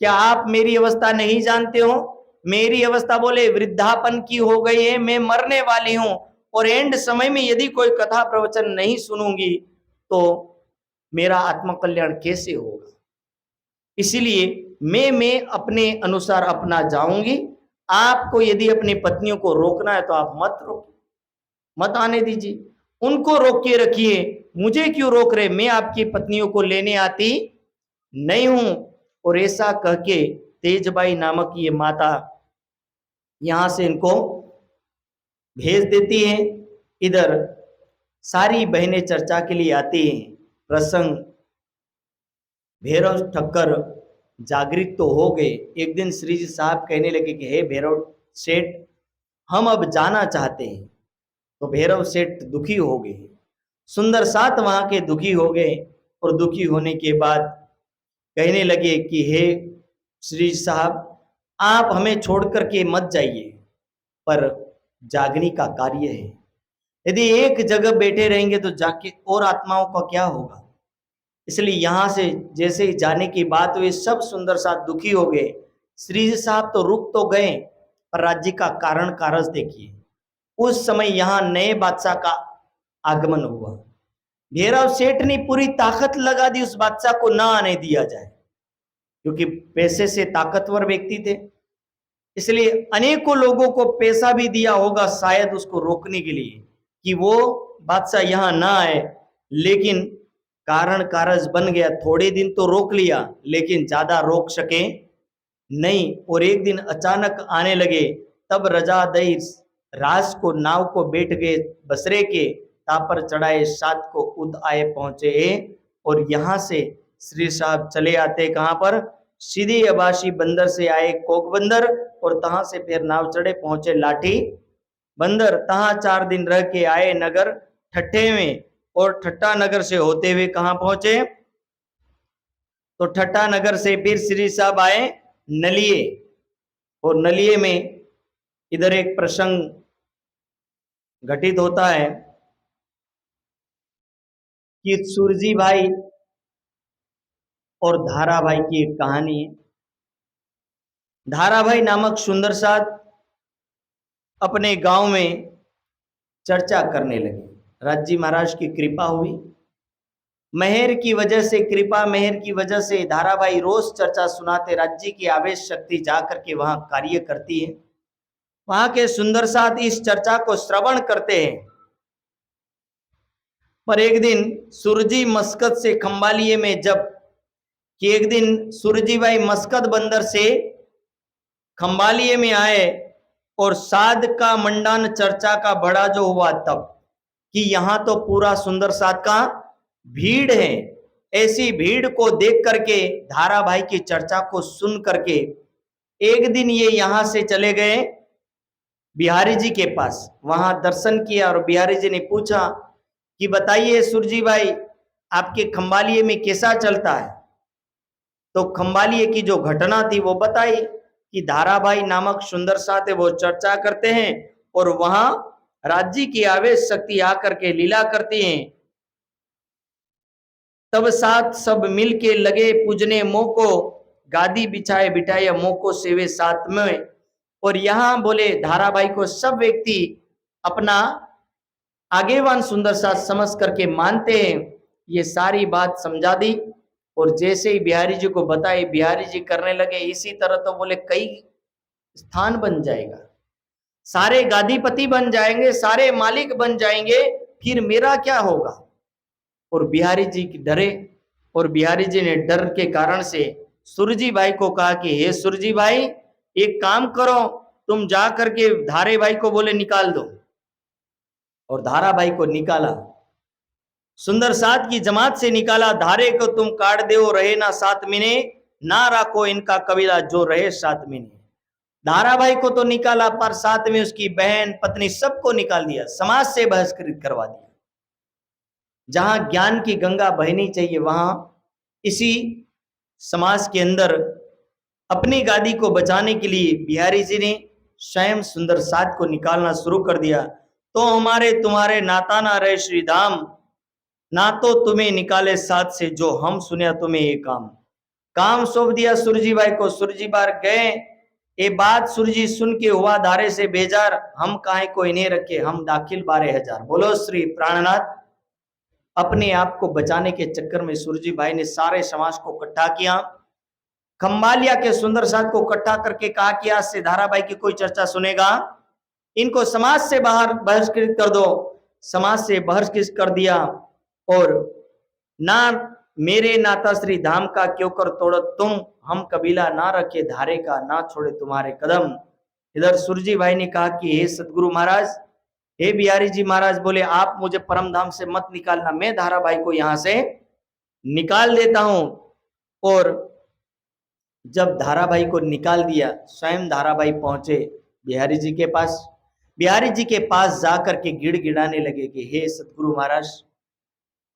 [SPEAKER 1] क्या आप मेरी अवस्था नहीं जानते हो। मेरी अवस्था बोले वृद्धापन की हो गई है, मैं मरने वाली हूं और एंड समय में यदि कोई कथा प्रवचन नहीं सुनूंगी तो मेरा आत्म कल्याण कैसे होगा। इसीलिए मैं अपने अनुसार अपना जाऊंगी। आपको यदि अपनी पत्नियों को रोकना है तो आप मत रोकिए, मत आने दीजिए, उनको रोक के रखिए। मुझे क्यों रोक रहे, मैं आपकी पत्नियों को लेने आती नहीं हूं। और ऐसा कह के तेजबाई नामक ये माता यहां से इनको भेज देती है। इधर सारी बहनें चर्चा के लिए आती हैं। प्रसंग भैरव ठक्कर जागृत तो हो गए। एक दिन श्री जी साहब कहने लगे कि हे भैरव सेठ, हम अब जाना चाहते हैं। तो भैरव सेठ दुखी हो गए, सुंदर साथ वहां के दुखी हो गए। और दुखी होने के बाद कहने लगे कि हे श्री साहब, आप हमें छोड़ करके मत जाइए, पर जागने का कार्य है। यदि एक जगह बैठे रहेंगे तो जाके और आत्माओं का क्या होगा। इसलिए यहां से जैसे ही जाने की बात हुई सब सुंदर साथ दुखी हो गए। श्री साहब तो रुक तो गए, पर राज्य का कारण कारज देखिए। उस समय यहाँ नए बादशाह का आगमन हुआ। भैरव सेठ ने पूरी ताकत लगा दी उस बादशाह को ना आने दिया जाए, क्योंकि पैसे से ताकतवर व्यक्ति थे। इसलिए अनेकों लोगों को पैसा भी दिया होगा शायद उसको रोकने के लिए कि वो बादशाह यहाँ ना आए। लेकिन कारण कारज बन गया। थोड़े दिन तो रोक लिया लेकिन ज्यादा रोक सके नहीं। और एक दिन अचानक आने लगे। तब रजा दई राज को नाव को बैठ गए बसरे के। तापर चढ़ाए 7 को उद आए पहुंचे। और यहां से श्री साहब चले आते कहां पर, सीधी अबासी बंदर से आए कोक बंदर, और तहां से फिर नाव चढ़े पहुंचे लाठी बंदर। तहां 4 दिन रह के आए नगर ठट्ठे में, और ठट्टा नगर से होते हुए कहां पहुंचे, तो ठट्टा नगर से फिर श्री साहब आए नलिए। और नलिए में इधर एक प्रसंग घटित होता है कि सुरजी भाई और धारा भाई की एक कहानी है। धारा भाई नामक सुंदर साथ अपने गांव में चर्चा करने लगे। राज्य महाराज की कृपा हुई, मेहर की वजह से, कृपा मेहर की वजह से धारा भाई रोज चर्चा सुनाते। राज्य की आवेश शक्ति जाकर के वहां कार्य करती है। वहां के सुंदर साथ इस चर्चा को श्रवण करते हैं। पर एक दिन सुरजी मस्कत से खंबालिए में कि एक दिन सुरजी भाई मस्कत बंदर से खंबालिए में आए, और साध का मंडान चर्चा का बड़ा जो हुआ तब, कि यहां तो पूरा सुंदर साध का भीड़ है। ऐसी भीड़ को देख करके, धारा भाई की चर्चा को सुन करके, एक दिन ये यहां से चले गए बिहारी जी के पास। वहां दर्शन किया और बिहारी जी ने पूछा कि बताइए सुरजी भाई, आपके खंबालिए में कैसा चलता है। तो खंबालिए की जो घटना थी वो बताई कि धारा भाई नामक सुंदर साथ है, वो चर्चा करते हैं, और वहां राज्य की आवेश शक्ति आकर के लीला करती हैं। तब साथ सब मिल के लगे पूजने मोह को, गादी बिछाए बिठाए मोह को सेवे साथ में। और यहां बोले धारा भाई को सब व्यक्ति अपना आगेवान सुंदर साथ समझ करके मानते हैं। ये सारी बात समझा दी, और जैसे ही बिहारी जी को बताए, बिहारी जी करने लगे इसी तरह। तो बोले कई स्थान बन जाएगा, सारे गादीपति बन जाएंगे, सारे मालिक बन जाएंगे, फिर मेरा क्या होगा। और बिहारी जी डरे, और बिहारी जी ने डर के कारण से सुरजी भाई को कहा कि हे सुरजी भाई, एक काम करो, तुम जा करके धारे भाई को बोले निकाल दो। और धारा भाई को निकाला, सुंदर साथ की जमात से निकाला। धारे को तुम काट दो, रहे ना साथ मिने, ना राखो इनका कबीला जो रहे साथ मिने। धारा भाई को तो निकाला, पर साथ में उसकी बहन पत्नी सबको निकाल दिया, समाज से बहिष्कृत करवा दिया। जहां ज्ञान की गंगा बहनी चाहिए, वहां इसी समाज के अंदर अपनी गादी को बचाने के लिए बिहारी जी ने स्वयं सुंदर साथ को निकालना शुरू कर दिया। तो हमारे तुम्हारे नाता ना रहे श्री धाम, ना तो तुम्हें निकाले साथ से, जो हम सुने तुम्हें ये काम सौंप दिया सुरजी भाई को। सुरजी बार गए, ये बात सुरजी सुन के हुआ धारे से बेजार, हम काहे को इन्हें रखे, हम दाखिल 12,000। बोलो श्री प्राणनाथ। अपने आप को बचाने के चक्कर में सुरजी भाई ने सारे समाज को इकट्ठा किया। खंबालिया के सुंदर साथ को इकट्ठा करके कहा कि आज से धारा भाई की कोई चर्चा सुनेगा, इनको समाज से बाहर बहिष्कृत कर दो। समाज से बहिष्कृत कर दिया, और ना मेरे नाता श्री धाम का क्यों कर तोड़ो तुम, हम कबीला ना रखे धारे का, ना छोड़े तुम्हारे कदम। इधर सुरजी भाई ने कहा कि हे सतगुरु महाराज, हे बिहारी जी महाराज, बोले आप मुझे परम धाम से मत निकालना, मैं धारा भाई को यहां से निकाल देता हूं। और जब धारा भाई को निकाल दिया, स्वयं धारा भाई पहुंचे बिहारी जी के पास। बिहारी जी के पास जाकर के गिड़गिड़ाने लगे कि हे सतगुरु महाराज,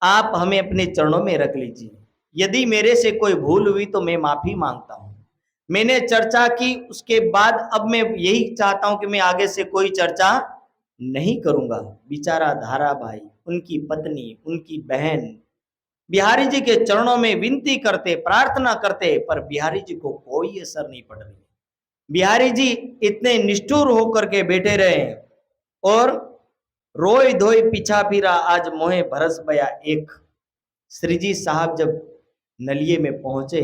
[SPEAKER 1] आप हमें अपने चरणों में रख लीजिए, यदि मेरे से कोई भूल हुई तो मैं माफी मांगता हूं। मैंने चर्चा की, उसके बाद अब मैं यही चाहता हूं कि मैं आगे से कोई चर्चा नहीं करूंगा। बेचारा धारा भाई, उनकी पत्नी, उनकी बहन बिहारी जी के चरणों में विनती करते, प्रार्थना करते, पर बिहारी जी को कोई असर नहीं पड़ रही। बिहारी जी इतने निष्ठुर होकर के बैठे रहे, और रोई धोई पीछा फिरा आज मोहे भरस बया एक। श्रीजी साहब जब नलिये में पहुंचे,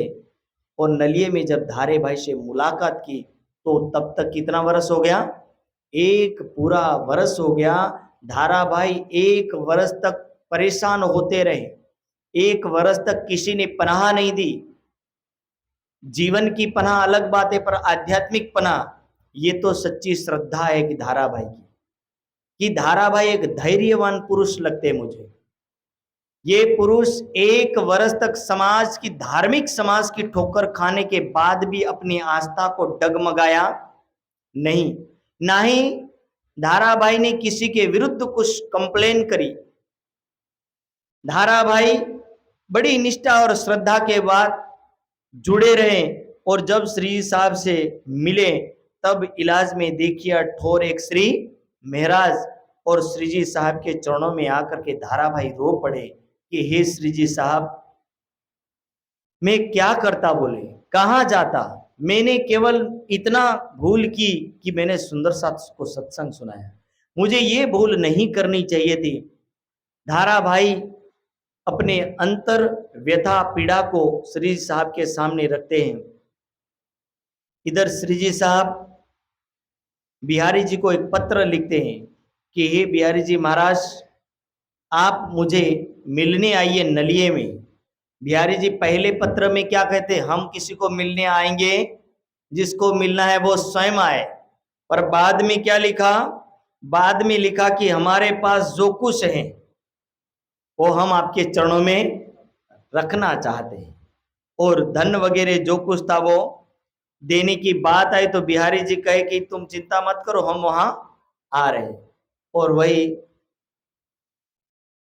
[SPEAKER 1] और नलिये में जब धारे भाई से मुलाकात की, तो तब तक कितना वर्ष हो गया, एक पूरा वर्ष हो गया। धारा भाई 1 वर्ष तक परेशान होते रहे, 1 वर्ष तक किसी ने पनाह नहीं दी। जीवन की पनाह अलग बात है, पर आध्यात्मिक पनाह ये तो सच्ची श्रद्धा है कि धारा भाई की, कि धाराभाई एक धैर्यवान पुरुष लगते मुझे। ये पुरुष 1 वर्ष तक समाज की, धार्मिक समाज की ठोकर खाने के बाद भी अपनी आस्था को डगमगाया नहीं। ना ही धाराभाई ने किसी के विरुद्ध कुछ कंप्लेन करी। धाराभाई बड़ी निष्ठा और श्रद्धा के बाद जुड़े रहे, और जब श्री साहब से मिले तब इलाज में देखिए ठोर एक श्री महाराज, और श्री जी साहब के चरणों में आकर के धाराभाई रो पड़े कि हे श्री जी साहब, मैं क्या करता, बोले कहाँ जाता, मैंने केवल इतना भूल की कि मैंने सुंदर साथ को सत्संग सुनाया, मुझे ये भूल नहीं करनी चाहिए थी। धाराभाई अपने अंतर व्यथा पीड़ा को श्री साहब के सामने रखते हैं। इधर श्री जी साहब बिहारी जी को एक पत्र लिखते हैं कि हे बिहारी जी महाराज, आप मुझे मिलने आइए नलिये में। बिहारी जी पहले पत्र में क्या कहते, हम किसी को मिलने आएंगे, जिसको मिलना है वो स्वयं आए। पर बाद में क्या लिखा, बाद में लिखा कि हमारे पास जो कुछ है वो हम आपके चरणों में रखना चाहते हैं, और धन वगैरह जो कुछ था वो देने की बात आई तो बिहारी जी कहे कि तुम चिंता मत करो, हम वहां आ रहे हैं। और वही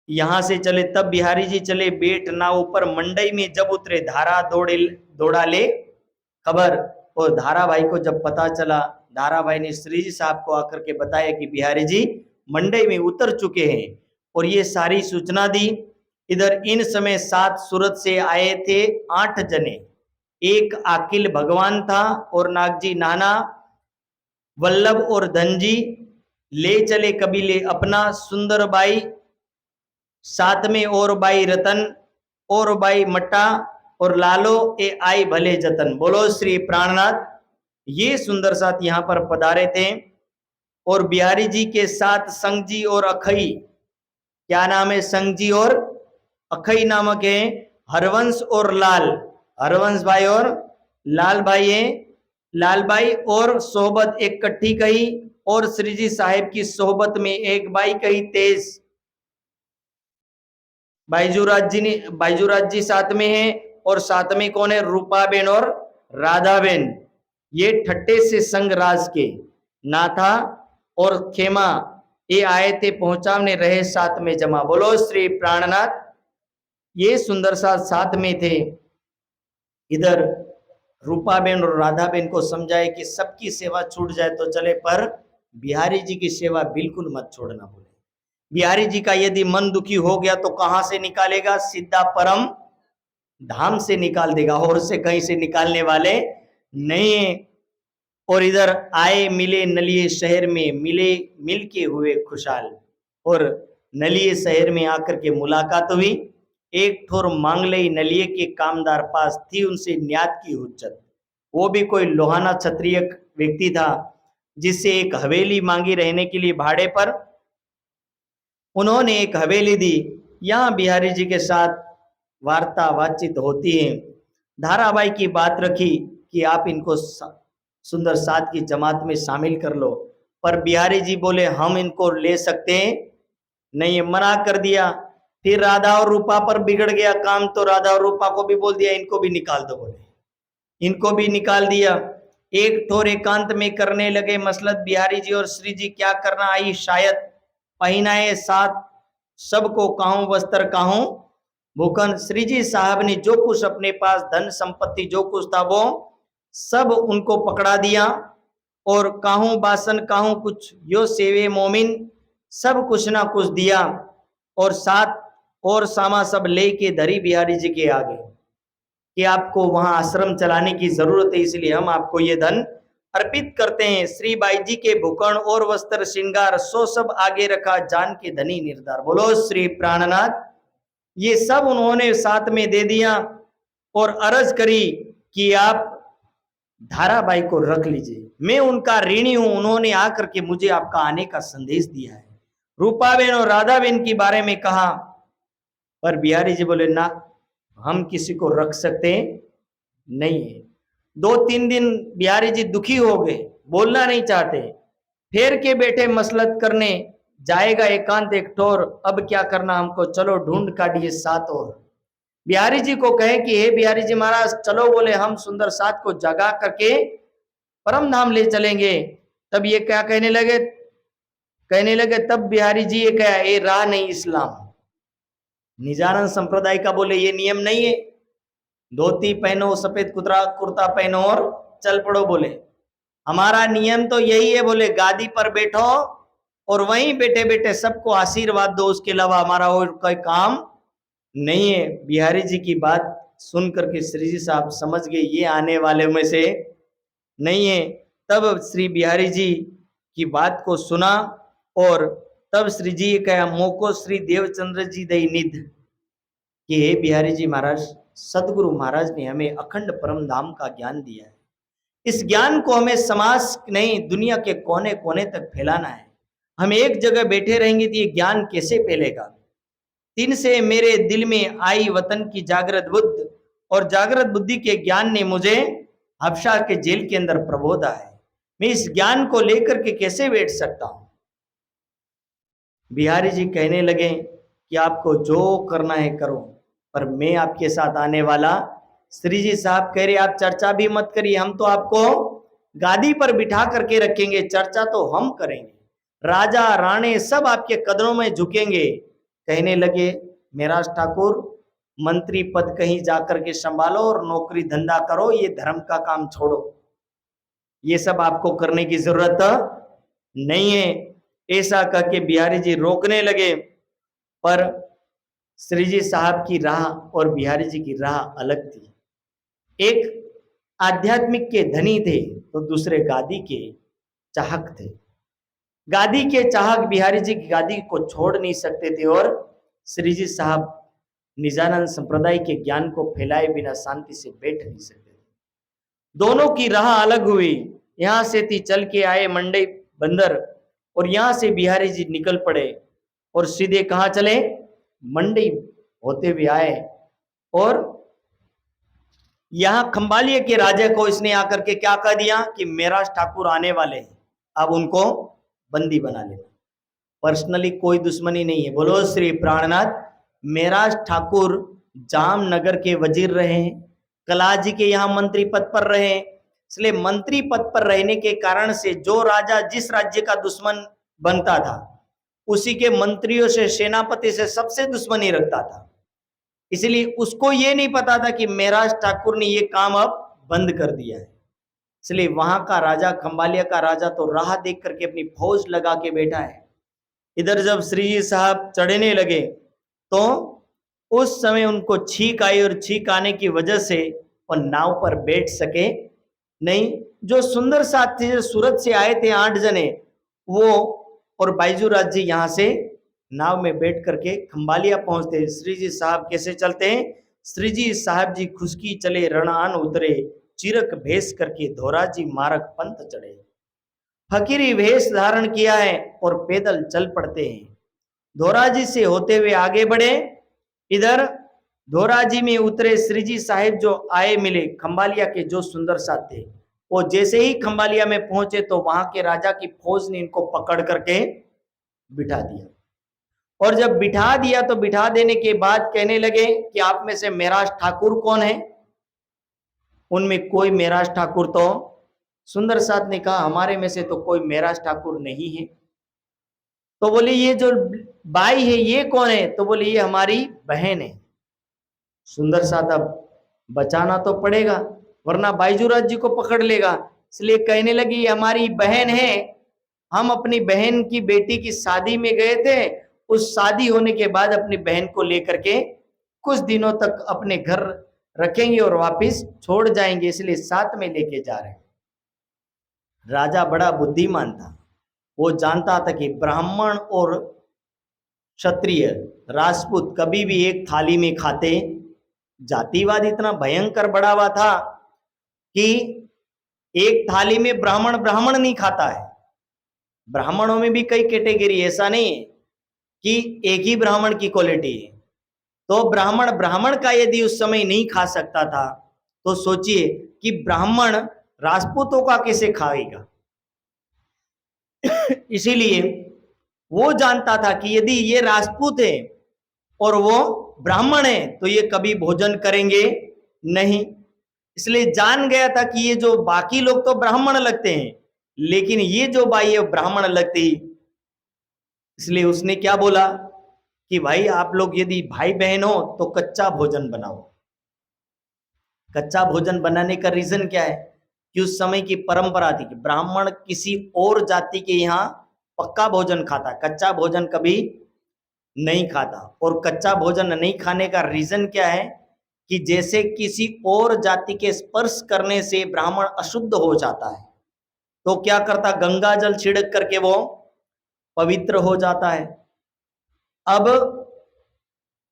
[SPEAKER 1] यहां से चले, तब बिहारी जी चले बेट ना ऊपर, मंडई में जब उतरे धारा दौड़ा ले खबर। और धाराभाई को जब पता चला, धाराभाई ने श्री जी साहब को आकर के बताया कि बिहारी जी मंडई में उतर चुके हैं, और ये सारी सूचना दी। इधर इन समय 7 सूरत से आए थे 8 जने, एक अखिल भगवान था और नागजी नाना, वल्लभ और धनजी ले चले कबीले अपना, सुंदरबाई साथ में और बाई रतन और बाई मट्टा, और लालो ए आई भले जतन। बोलो श्री प्राणनाथ। ये सुंदर साथ यहाँ पर पधारे थे, और बिहारी जी के साथ संगजी और अखई, क्या नाम है, संगजी और अखई नामक है, हरवंश और लाल, हरवंश भाई और लाल भाई है, लाल भाई और सोहबत एक कट्ठी कही, और श्री जी साहेब की सोहबत में एक बाई कही तेज। बाईजूराज जी साथ में है, और साथ में कौन है, रूपाबेन और राधाबेन। ये ठट्टे से संग राज के नाथा और खेमा ये आए थे, पहुंचाने रहे साथ में जमा। बोलो श्री प्राणनाथ। ये सुंदर साथ में थे। इधर रूपाबेन और राधाबेन को समझाए कि सबकी सेवा छूट जाए तो चले, पर बिहारी जी की सेवा बिल्कुल मत छोड़ना। बोले बिहारी जी का यदि मन दुखी हो गया तो कहां से निकालेगा, सीधा परम धाम से निकाल देगा, और से कहीं से निकालने वाले नहीं है। और इधर आए मिले नलिये शहर में, मिले मिल के हुए खुशहाल, और नलिये शहर में आकर के मुलाकात हुई। एक ठोर मांगलई नलिये के कामदार पास थी उनसे न्यात की हुज्जत। वो भी कोई लोहाना क्षत्रिय व्यक्ति था, जिससे एक हवेली मांगी रहने के लिए भाड़े पर। उन्होंने एक हवेली दी। यहाँ बिहारी जी के साथ वार्ता बातचीत होती है। धाराभाई की बात रखी कि आप इनको सुंदर साथ की जमात में शामिल कर लो, पर बिहारी जी बोले हम इनको ले सकते हैं नहीं, मना कर दिया। फिर राधा और रूपा पर बिगड़ गया काम, तो राधा और रूपा को भी बोल दिया इनको भी निकाल दो। बोले इनको भी निकाल दिया। एक ठोर एकांत में करने लगे मसलत बिहारी जी और श्री जी, क्या करना आई शायद, पहनाए साथ सबको काहूं वस्त्र काहूं भूखन। श्री जी साहब ने जो कुछ अपने पास धन संपत्ति जो कुछ था वो सब उनको पकड़ा दिया, और काहूं बासन काहूं कुछ यो सेवे मोमिन, सब कुछ ना कुछ दिया, और साथ और सामा सब लेके धरी बिहारी जी के आगे कि आपको वहां आश्रम चलाने की जरूरत है, इसलिए हम आपको ये धन अर्पित करते हैं। श्री बाई जी के भूषण और वस्त्र श्रृंगार सो सब आगे रखा, जान के धनी निर्धार। बोलो श्री प्राणनाथ। ये सब उन्होंने साथ में दे दिया, और अर्ज करी कि आप धाराबाई को रख लीजिए, मैं उनका ऋणी हूं, उन्होंने आकर के मुझे आपका आने का संदेश दिया है। रूपाबेन और राधाबेन के बारे में कहा, पर बिहारी जी बोले ना, हम किसी को रख सकते नहीं है। 2-3 दिन बिहारी जी दुखी हो गए, बोलना नहीं चाहते, फेर के बैठे मसलत करने। जाएगा एकांत एक ठोर, अब क्या करना हमको, चलो ढूंढ काटिए सात और। बिहारी जी को कहे कि हे बिहारी जी महाराज चलो, बोले हम सुंदर सात को जगा करके परम धाम ले चलेंगे। तब ये क्या कहने लगे तब बिहारी जी ये कहा, ये राह नहीं इस्लाम। निजानंद संप्रदाय का बोले ये नियम नहीं है, धोती पहनो, सफेद कुर्ता पहनो और चल पड़ो। बोले हमारा नियम तो यही है, बोले गादी पर बैठो और वहीं बैठे बैठे सबको आशीर्वाद दो, उसके अलावा हमारा और कोई काम नहीं है। बिहारी जी की बात सुन करके श्री जी साहब समझ गए ये आने वाले में से नहीं है। तब श्री बिहारी जी की बात को सुना और तब श्री जी कहा, मोको श्री देवचंद्र जी दई निध, कि हे बिहारी जी महाराज, सदगुरु महाराज ने हमें अखंड परम धाम का ज्ञान दिया है। इस ज्ञान को हमें समाज नहीं दुनिया के कोने कोने तक फैलाना है। हम एक जगह बैठे रहेंगे तो ये ज्ञान कैसे फैलेगा। दिन से मेरे दिल में आई वतन की जागृत बुद्ध, और जागृत बुद्धि के ज्ञान ने मुझे हबशा के जेल के अंदर प्रबोधा है। मैं इस ज्ञान को लेकर के कैसे बैठ सकता हूं। बिहारी जी कहने लगे कि आपको जो करना है करो, पर मैं आपके साथ आने वाला। श्री जी साहब कह रहे आप चर्चा भी मत करिए, हम तो आपको गादी पर बिठा करके रखेंगे, चर्चा तो हम करेंगे, राजा राणे सब आपके कदमों में झुकेंगे। कहने लगे मेराज ठाकुर, मंत्री पद कहीं जाकर के संभालो और नौकरी धंधा करो, ये धर्म का काम छोड़ो, ये सब आपको करने की जरूरत नहीं है। ऐसा करके बिहारी जी रोकने लगे, पर श्री जी साहब की राह और बिहारी जी की राह अलग थी। एक आध्यात्मिक के धनी थे तो दूसरे गादी के चाहक थे। गादी के चाहक बिहारी जी की गादी को छोड़ नहीं सकते थे और श्री जी साहब निजानंद संप्रदाय के ज्ञान को फैलाए बिना शांति से बैठ नहीं सकते थे। दोनों की राह अलग हुई। यहां से थी चल के आए मंडई बंदर, और यहां से बिहारी जी निकल पड़े और सीधे कहां चले, मंडई होते हुए आए। और यहां खंबालिया के राजा को इसने आकर के क्या कह दिया कि मेराज ठाकुर आने वाले हैं, अब उनको बंदी बना लेना। पर्सनली कोई दुश्मनी नहीं है, बोलो श्री प्राणनाथ। मेराज ठाकुर जामनगर के वजीर रहे, कलाजी के यहाँ मंत्री पद पर रहे, इसलिए मंत्री पद पर रहने के कारण से जो राजा जिस राज्य का दुश्मन बनता था, उसी के मंत्रियों से, सेनापति से सबसे दुश्मनी रखता था। इसलिए उसको ये नहीं पता था कि मेराज ठाकुर ने ये काम अब बंद कर दिया है। इसलिए वहां का राजा, खंबालिया का राजा तो राह देख करके अपनी फौज लगा के बैठा है। इधर जब श्री जी साहब चढ़ने लगे तो उस समय उनको छींक आई, और छींक आने की वजह से वो नाव पर बैठ सके नहीं। जो सुंदर साथी जो सूरत से आए थे 8 जने, वो और बाईजूराज जी यहाँ से नाव में बैठ करके खंबालिया पहुंचते। श्री जी साहब कैसे चलते हैं, श्री जी साहब जी खुशकी चले रणआन उतरे, चिरक भेष करके धोराजी मारक पंथ चढ़े। फकीरी वेश धारण किया है और पैदल चल पड़ते हैं। धोराजी से होते हुए आगे बढ़े। इधर धोराजी में उतरे श्री जी साहिब जो आए मिले खंबालिया के जो सुंदर साथ थे, वो जैसे ही खंबालिया में पहुंचे तो वहां के राजा की फौज ने इनको पकड़ करके बिठा दिया। और जब बिठा दिया तो बिठा देने के बाद कहने लगे कि आप में से मेराज ठाकुर कौन है। उनमें कोई मेराज ठाकुर, तो सुंदर साथ ने कहा हमारे में से तो कोई मेराज ठाकुर नहीं है। तो बोले ये जो बाई है ये कौन है, तो बोले ये हमारी बहन है। सुंदर साथ अब बचाना तो पड़ेगा वरना बाईजूराज जी को पकड़ लेगा, इसलिए कहने लगी ये हमारी बहन है, हम अपनी बहन की बेटी की शादी में गए थे, उस शादी होने के बाद अपनी बहन को लेकर के कुछ दिनों तक अपने घर रखेंगे और वापस छोड़ जाएंगे, इसलिए साथ में लेके जा रहे हैं। राजा बड़ा बुद्धिमान था, वो जानता था कि ब्राह्मण और क्षत्रिय राजपूत कभी भी एक थाली में खाते। जातिवाद इतना भयंकर बढ़ा हुआ था कि एक थाली में ब्राह्मण ब्राह्मण नहीं खाता है। ब्राह्मणों में भी कई कैटेगरी, ऐसा नहीं है कि एक ही ब्राह्मण की क्वालिटी है। तो ब्राह्मण ब्राह्मण का यदि उस समय नहीं खा सकता था तो सोचिए कि ब्राह्मण राजपूतों का कैसे खाएगा। इसीलिए वो जानता था कि यदि ये राजपूत है और वो ब्राह्मण है तो ये कभी भोजन करेंगे नहीं। इसलिए जान गया था कि ये जो बाकी लोग तो ब्राह्मण लगते हैं, लेकिन ये जो बाई है ब्राह्मण लगती। इसलिए उसने क्या बोला कि भाई आप लोग यदि भाई बहन हो तो कच्चा भोजन बनाओ। कच्चा भोजन बनाने का रीजन क्या है कि उस समय की परंपरा थी कि ब्राह्मण किसी और जाति के यहाँ पक्का भोजन खाता, कच्चा भोजन कभी नहीं खाता। और कच्चा भोजन नहीं खाने का रीजन क्या है कि जैसे किसी और जाति के स्पर्श करने से ब्राह्मण अशुद्ध हो जाता है, तो क्या करता, गंगा जल छिड़क करके वो पवित्र हो जाता है। अब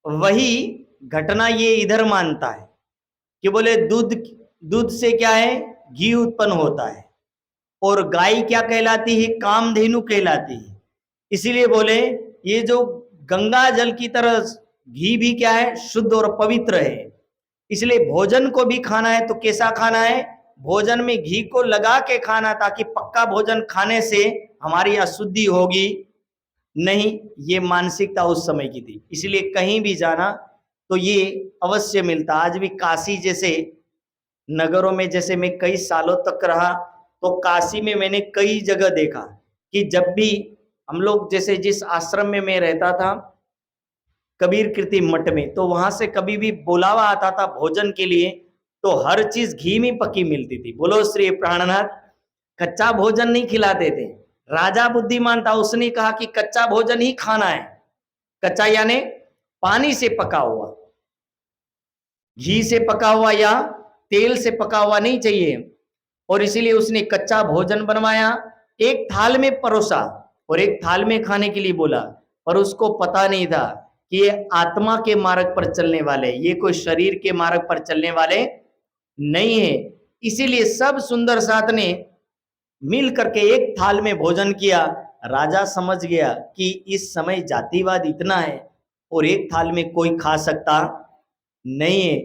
[SPEAKER 1] वही घटना ये इधर मानता है कि बोले दूध दूध से क्या है, घी उत्पन्न होता है, और गाय क्या कहलाती है, कामधेनु कहलाती है। इसीलिए बोले ये जो गंगा जल की तरह घी भी क्या है, शुद्ध और पवित्र है। इसलिए भोजन को भी खाना है तो कैसा खाना है, भोजन में घी को लगा के खाना, ताकि पक्का भोजन खाने से हमारी अशुद्धि होगी नहीं। ये मानसिकता उस समय की थी। इसलिए कहीं भी जाना तो ये अवश्य मिलता। आज भी काशी जैसे नगरों में, जैसे मैं कई सालों तक रहा, तो काशी में मैंने कई जगह देखा कि जब भी हम लोग, जैसे जिस आश्रम में मैं रहता था कबीर कीर्ति मठ में, तो वहां से कभी भी बुलावा आता था भोजन के लिए, तो हर चीज घी में पकी मिलती थी। बोलो श्री प्राणनाथ। कच्चा भोजन नहीं खिलाते थे। राजा बुद्धिमान था, उसने कहा कि कच्चा भोजन ही खाना है। कच्चा यानी पानी से पका हुआ, घी से पका हुआ या तेल से पका हुआ नहीं चाहिए। और इसीलिए उसने कच्चा भोजन बनवाया, एक थाल में परोसा और एक थाल में खाने के लिए बोला। पर उसको पता नहीं था कि ये आत्मा के मार्ग पर चलने वाले, ये कोई शरीर के मार्ग पर चलने वाले नहीं है। इसीलिए सब सुंदर साथ ने मिल करके एक थाल में भोजन किया। राजा समझ गया कि इस समय जातिवाद इतना है और एक थाल में कोई खा सकता नहीं है,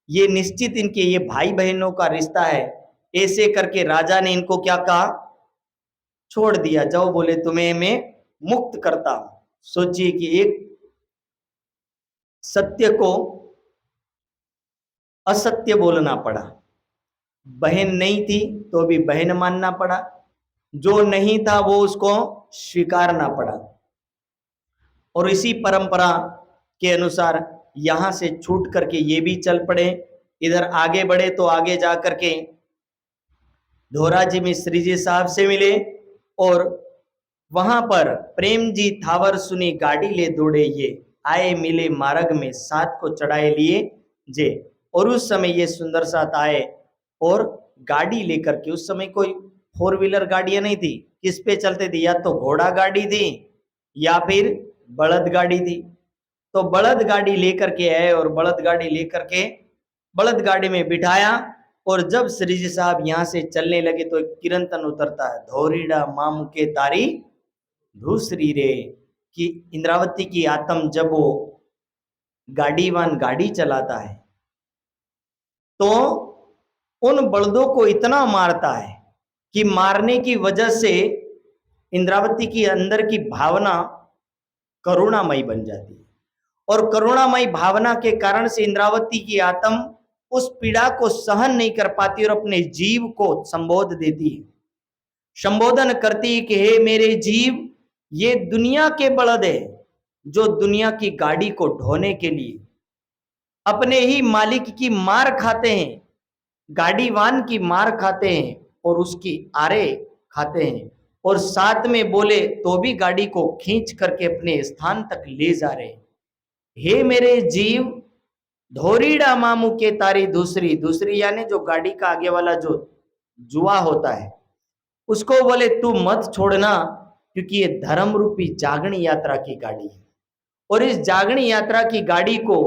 [SPEAKER 1] ये निश्चित इनके ये भाई बहनों का रिश्ता है। ऐसे करके राजा ने इनको क्या कहा, छोड़ दिया, जाओ, बोले तुम्हें मैं मुक्त करता हूं। सोचिए कि एक सत्य को असत्य बोलना पड़ा। बहन नहीं थी तो भी बहन मानना पड़ा, जो नहीं था वो उसको स्वीकारना पड़ा। और इसी परंपरा के अनुसार यहां से छूट करके ये भी चल पड़े, इधर आगे बढ़े। तो आगे जा करके धोराजी मिश्री जी साहब से मिले और वहां पर प्रेम जी थावर सुनी गाड़ी ले दौड़े ये, आए मिले मार्ग में साथ को चढ़ाए लिए जे। और उस समय ये सुंदर साथ आए और गाड़ी लेकर के, उस समय कोई 4 व्हीलर गाड़ियां नहीं थी, किस पे चलते थे, या तो घोड़ा गाड़ी थी या फिर बलद गाड़ी थी। तो बलद गाड़ी लेकर के आए और बलद गाड़ी लेकर के बलद गाड़ी में बिठाया। और जब श्री जी साहब यहाँ से चलने लगे तो एक किरंतन उतरता है, धोरीडा मामू के तारी दूसरी रे। कि इंद्रावती की आत्म जब वो गाड़ीवान गाड़ी चलाता है तो उन बलदों को इतना मारता है कि मारने की वजह से इंद्रावती की अंदर की भावना करुणामयी बन जाती है। और करुणामयी भावना के कारण से इंद्रावती की आत्म उस पीड़ा को सहन नहीं कर पाती और अपने जीव को संबोध देती है, संबोधन करती है कि हे मेरे जीव, ये दुनिया के बलद है जो दुनिया की गाड़ी को ढोने के लिए अपने ही मालिक की मार खाते हैं, गाड़ीवान की मार खाते हैं और उसकी आरे खाते हैं, और साथ में बोले तो भी गाड़ी को खींच करके अपने स्थान तक ले जा रहे हैं। हे मेरे जीव, धोरीडा मामू के तारी दूसरी, दूसरी यानी जो गाड़ी का आगे वाला जो जुआ होता है उसको बोले तू मत छोड़ना, क्योंकि ये धर्म रूपी जागणी यात्रा की गाड़ी है। और इस जागणी यात्रा की गाड़ी को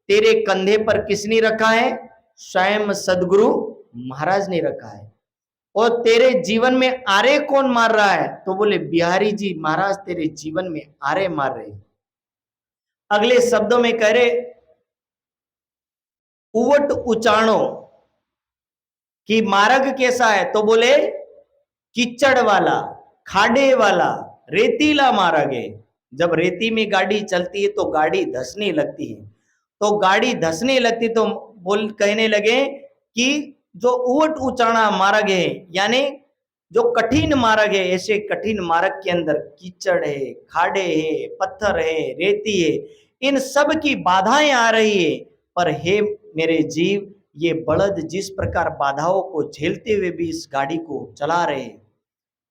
[SPEAKER 1] तेरे कंधे पर किसने रखा है, स्वयं सदगुरु महाराज ने रखा है। और तेरे जीवन में आरे कौन मार रहा है, तो बोले बिहारी जी महाराज तेरे जीवन में आरे मार रहे। अगले शब्दों में कह रहे, उवट उचाणो कि मार्ग कैसा है, तो बोले कीचड़ वाला, खाडे वाला, रेतीला मार्ग है। जब रेती में गाड़ी चलती है तो गाड़ी धंसने लगती है, तो गाड़ी धंसने लगती तो बोल कहने लगे कि जो ऊट उचाणा मार्ग है, यानी जो कठिन मार्ग है, ऐसे कठिन मार्ग के अंदर कीचड़ है, खाड़े है, पत्थर है, रेती है, इन सब की बाधाएं आ रही है। पर हे मेरे जीव, ये बलद जिस प्रकार बाधाओं को झेलते हुए भी इस गाड़ी को चला रहे हैं,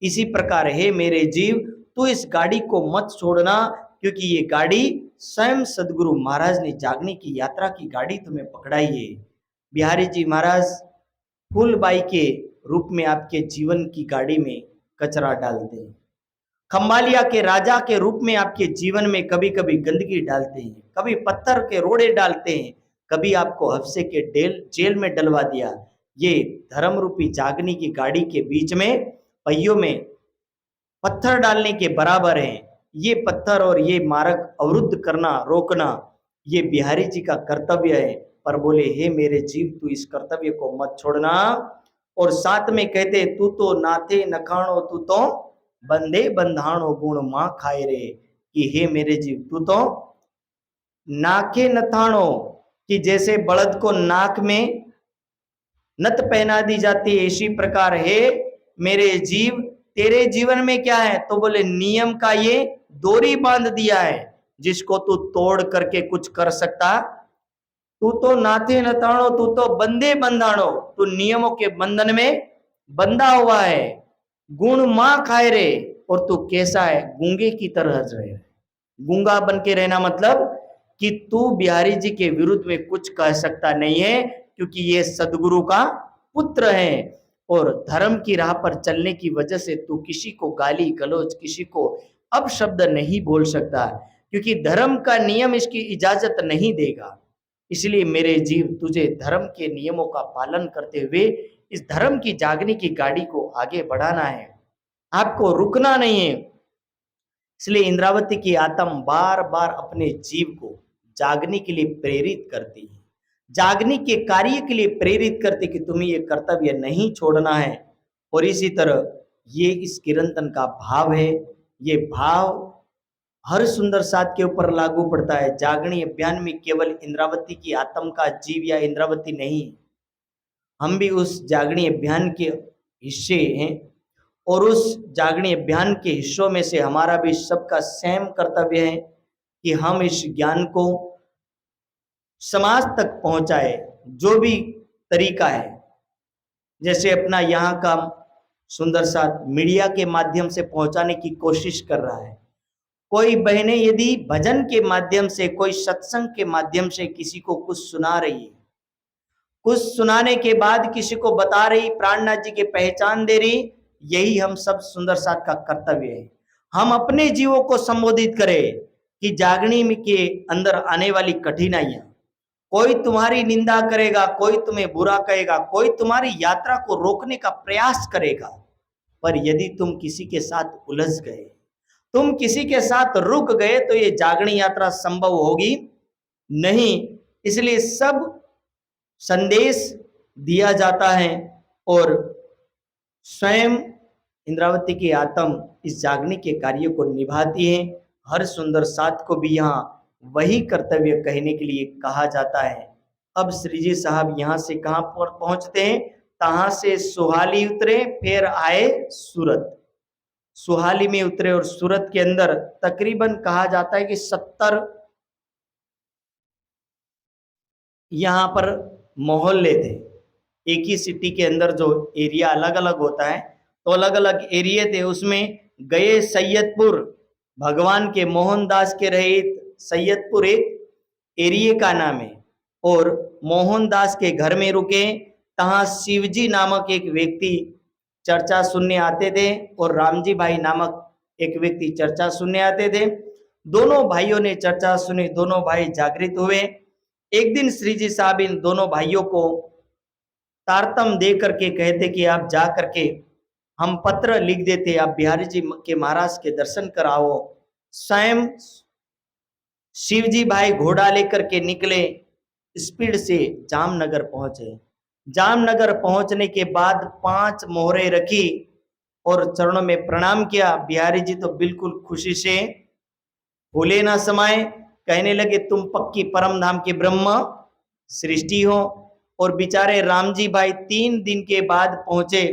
[SPEAKER 1] इसी प्रकार हे मेरे जीव, तू इस गाड़ी को मत छोड़ना, क्योंकि ये गाड़ी स्वयं सदगुरु महाराज ने जागने की यात्रा की गाड़ी तुम्हें पकड़ाई है। बिहारी जी महाराज फूलबाई के रूप में आपके जीवन की गाड़ी में कचरा डालते हैं, खंबालिया के राजा के रूप में आपके जीवन में कभी कभी गंदगी डालते हैं, कभी पत्थर के रोड़े डालते हैं, कभी आपको हफ्से के जेल में डलवा दिया। ये धर्म रूपी जागने की गाड़ी के बीच में पहियों में पत्थर डालने के बराबर है। ये पत्थर और ये मार्ग अवरुद्ध करना, रोकना, ये बिहारी जी का कर्तव्य है। पर बोले हे मेरे जीव, तू इस कर्तव्य को मत छोड़ना। और साथ में कहते, तू तो नाथे नखाणो, तू तो बंदे बंधाणो, गुण मां खाए रे। कि हे मेरे जीव, तू तो नाके नथाणो, कि जैसे बलद को नाक में नत पहना दी जाती है, इसी प्रकार हे मेरे जीव, तेरे जीवन में क्या है? तो बोले नियम का ये डोरी बांध दिया है, जिसको तू तोड़ करके कुछ कर सकता। तू तो नाथे नताणो, तू तो बंदे बंधाणो, तू नियमों के बंधन में बंधा हुआ है। गुण मां खाए रे, और तू कैसा है? गूंगे की तरह रहे। गूंगा बन के रहना मतलब कि तू बिहारी जी के विरुद्ध में कुछ कह सकता नहीं है, क्योंकि ये सदगुरु का पुत्र है। और धर्म की राह पर चलने की वजह से तू किसी को गाली गलौज, किसी को अपशब्द नहीं बोल सकता, क्योंकि धर्म का नियम इसकी इजाजत नहीं देगा। इसलिए मेरे जीव, तुझे धर्म के नियमों का पालन करते हुए इस धर्म की जागने की गाड़ी को आगे बढ़ाना है, आपको रुकना नहीं है। इसलिए इंद्रावती की आत्मा बार बार अपने जीव को जागने के लिए प्रेरित करती है, जागने के कार्य के लिए प्रेरित करती कि तुम्हें ये कर्तव्य नहीं छोड़ना है। और इसी तरह ये इस कीर्तन का भाव है। ये भाव हर सुंदर साथ के ऊपर लागू पड़ता है। जागनी अभियान में केवल इंद्रावती की आत्मा का जीव या इंद्रावती नहीं, हम भी उस जागनी अभियान के हिस्से हैं। और उस जागनी अभियान के हिस्सों में से हमारा भी सबका सेम कर्तव्य है कि हम इस ज्ञान को समाज तक पहुंचाए, जो भी तरीका है। जैसे अपना यहाँ का सुंदर साथ मीडिया के माध्यम से पहुंचाने की कोशिश कर रहा है। कोई बहनें यदि भजन के माध्यम से, कोई सत्संग के माध्यम से किसी को कुछ सुना रही है, कुछ सुनाने के बाद किसी को बता रही, प्राणनाथ जी की पहचान दे रही, यही हम सब सुंदर साथ का कर्तव्य है। हम अपने जीवों को संबोधित करें कि जागनी के अंदर आने वाली कठिनाइयां, कोई तुम्हारी निंदा करेगा, कोई तुम्हें बुरा कहेगा, कोई तुम्हारी यात्रा को रोकने का प्रयास करेगा, पर यदि तुम किसी के साथ उलझ गए, तुम किसी के साथ रुक गए, तो ये जागनी यात्रा संभव होगी नहीं। इसलिए सब संदेश दिया जाता है और स्वयं इंद्रावती की आत्मा इस जागने के कार्य को निभाती है। हर सुंदर साथ को भी यहाँ वही कर्तव्य कहने के लिए कहा जाता है। अब श्री जी साहब यहाँ से कहाँ पर पहुंचते हैं? तहां से सुहाली उतरे, फिर आए सूरत। सुहाली में उतरे और सूरत के अंदर तकरीबन कहा जाता है कि 70 यहाँ पर मोहल्ले थे। एक ही सिटी के अंदर जो एरिया अलग अलग होता है, तो अलग अलग एरिया थे। उसमें गए सैयदपुर, भगवान के मोहनदास के रहित सैयदपुर एक एरिया का नाम है। और मोहनदास के घर में रुके, तहां शिवजी नामक एक व्यक्ति चर्चा सुनने आते थे और रामजी भाई नामक एक व्यक्ति चर्चा सुनने आते थे। दोनों भाइयों ने चर्चा सुनी, दोनों भाई जागृत हुए। एक दिन श्री जी साहब इन दोनों भाइयों को तारतम दे करके कहते कि आप जा करके, हम पत्र लिख देते, आप बिहारी जी के महाराज के दर्शन कराओ। स्वयं शिवजी भाई घोड़ा लेकर के निकले, स्पीड से जामनगर पहुंचे। जामनगर पहुंचने के बाद 5 मोहरे रखी और चरणों में प्रणाम किया। बिहारी जी तो बिल्कुल खुशी से फूले ना समाये, कहने लगे तुम पक्की परम धाम के ब्रह्म सृष्टि हो। और बेचारे राम जी भाई 3 दिन के बाद पहुंचे,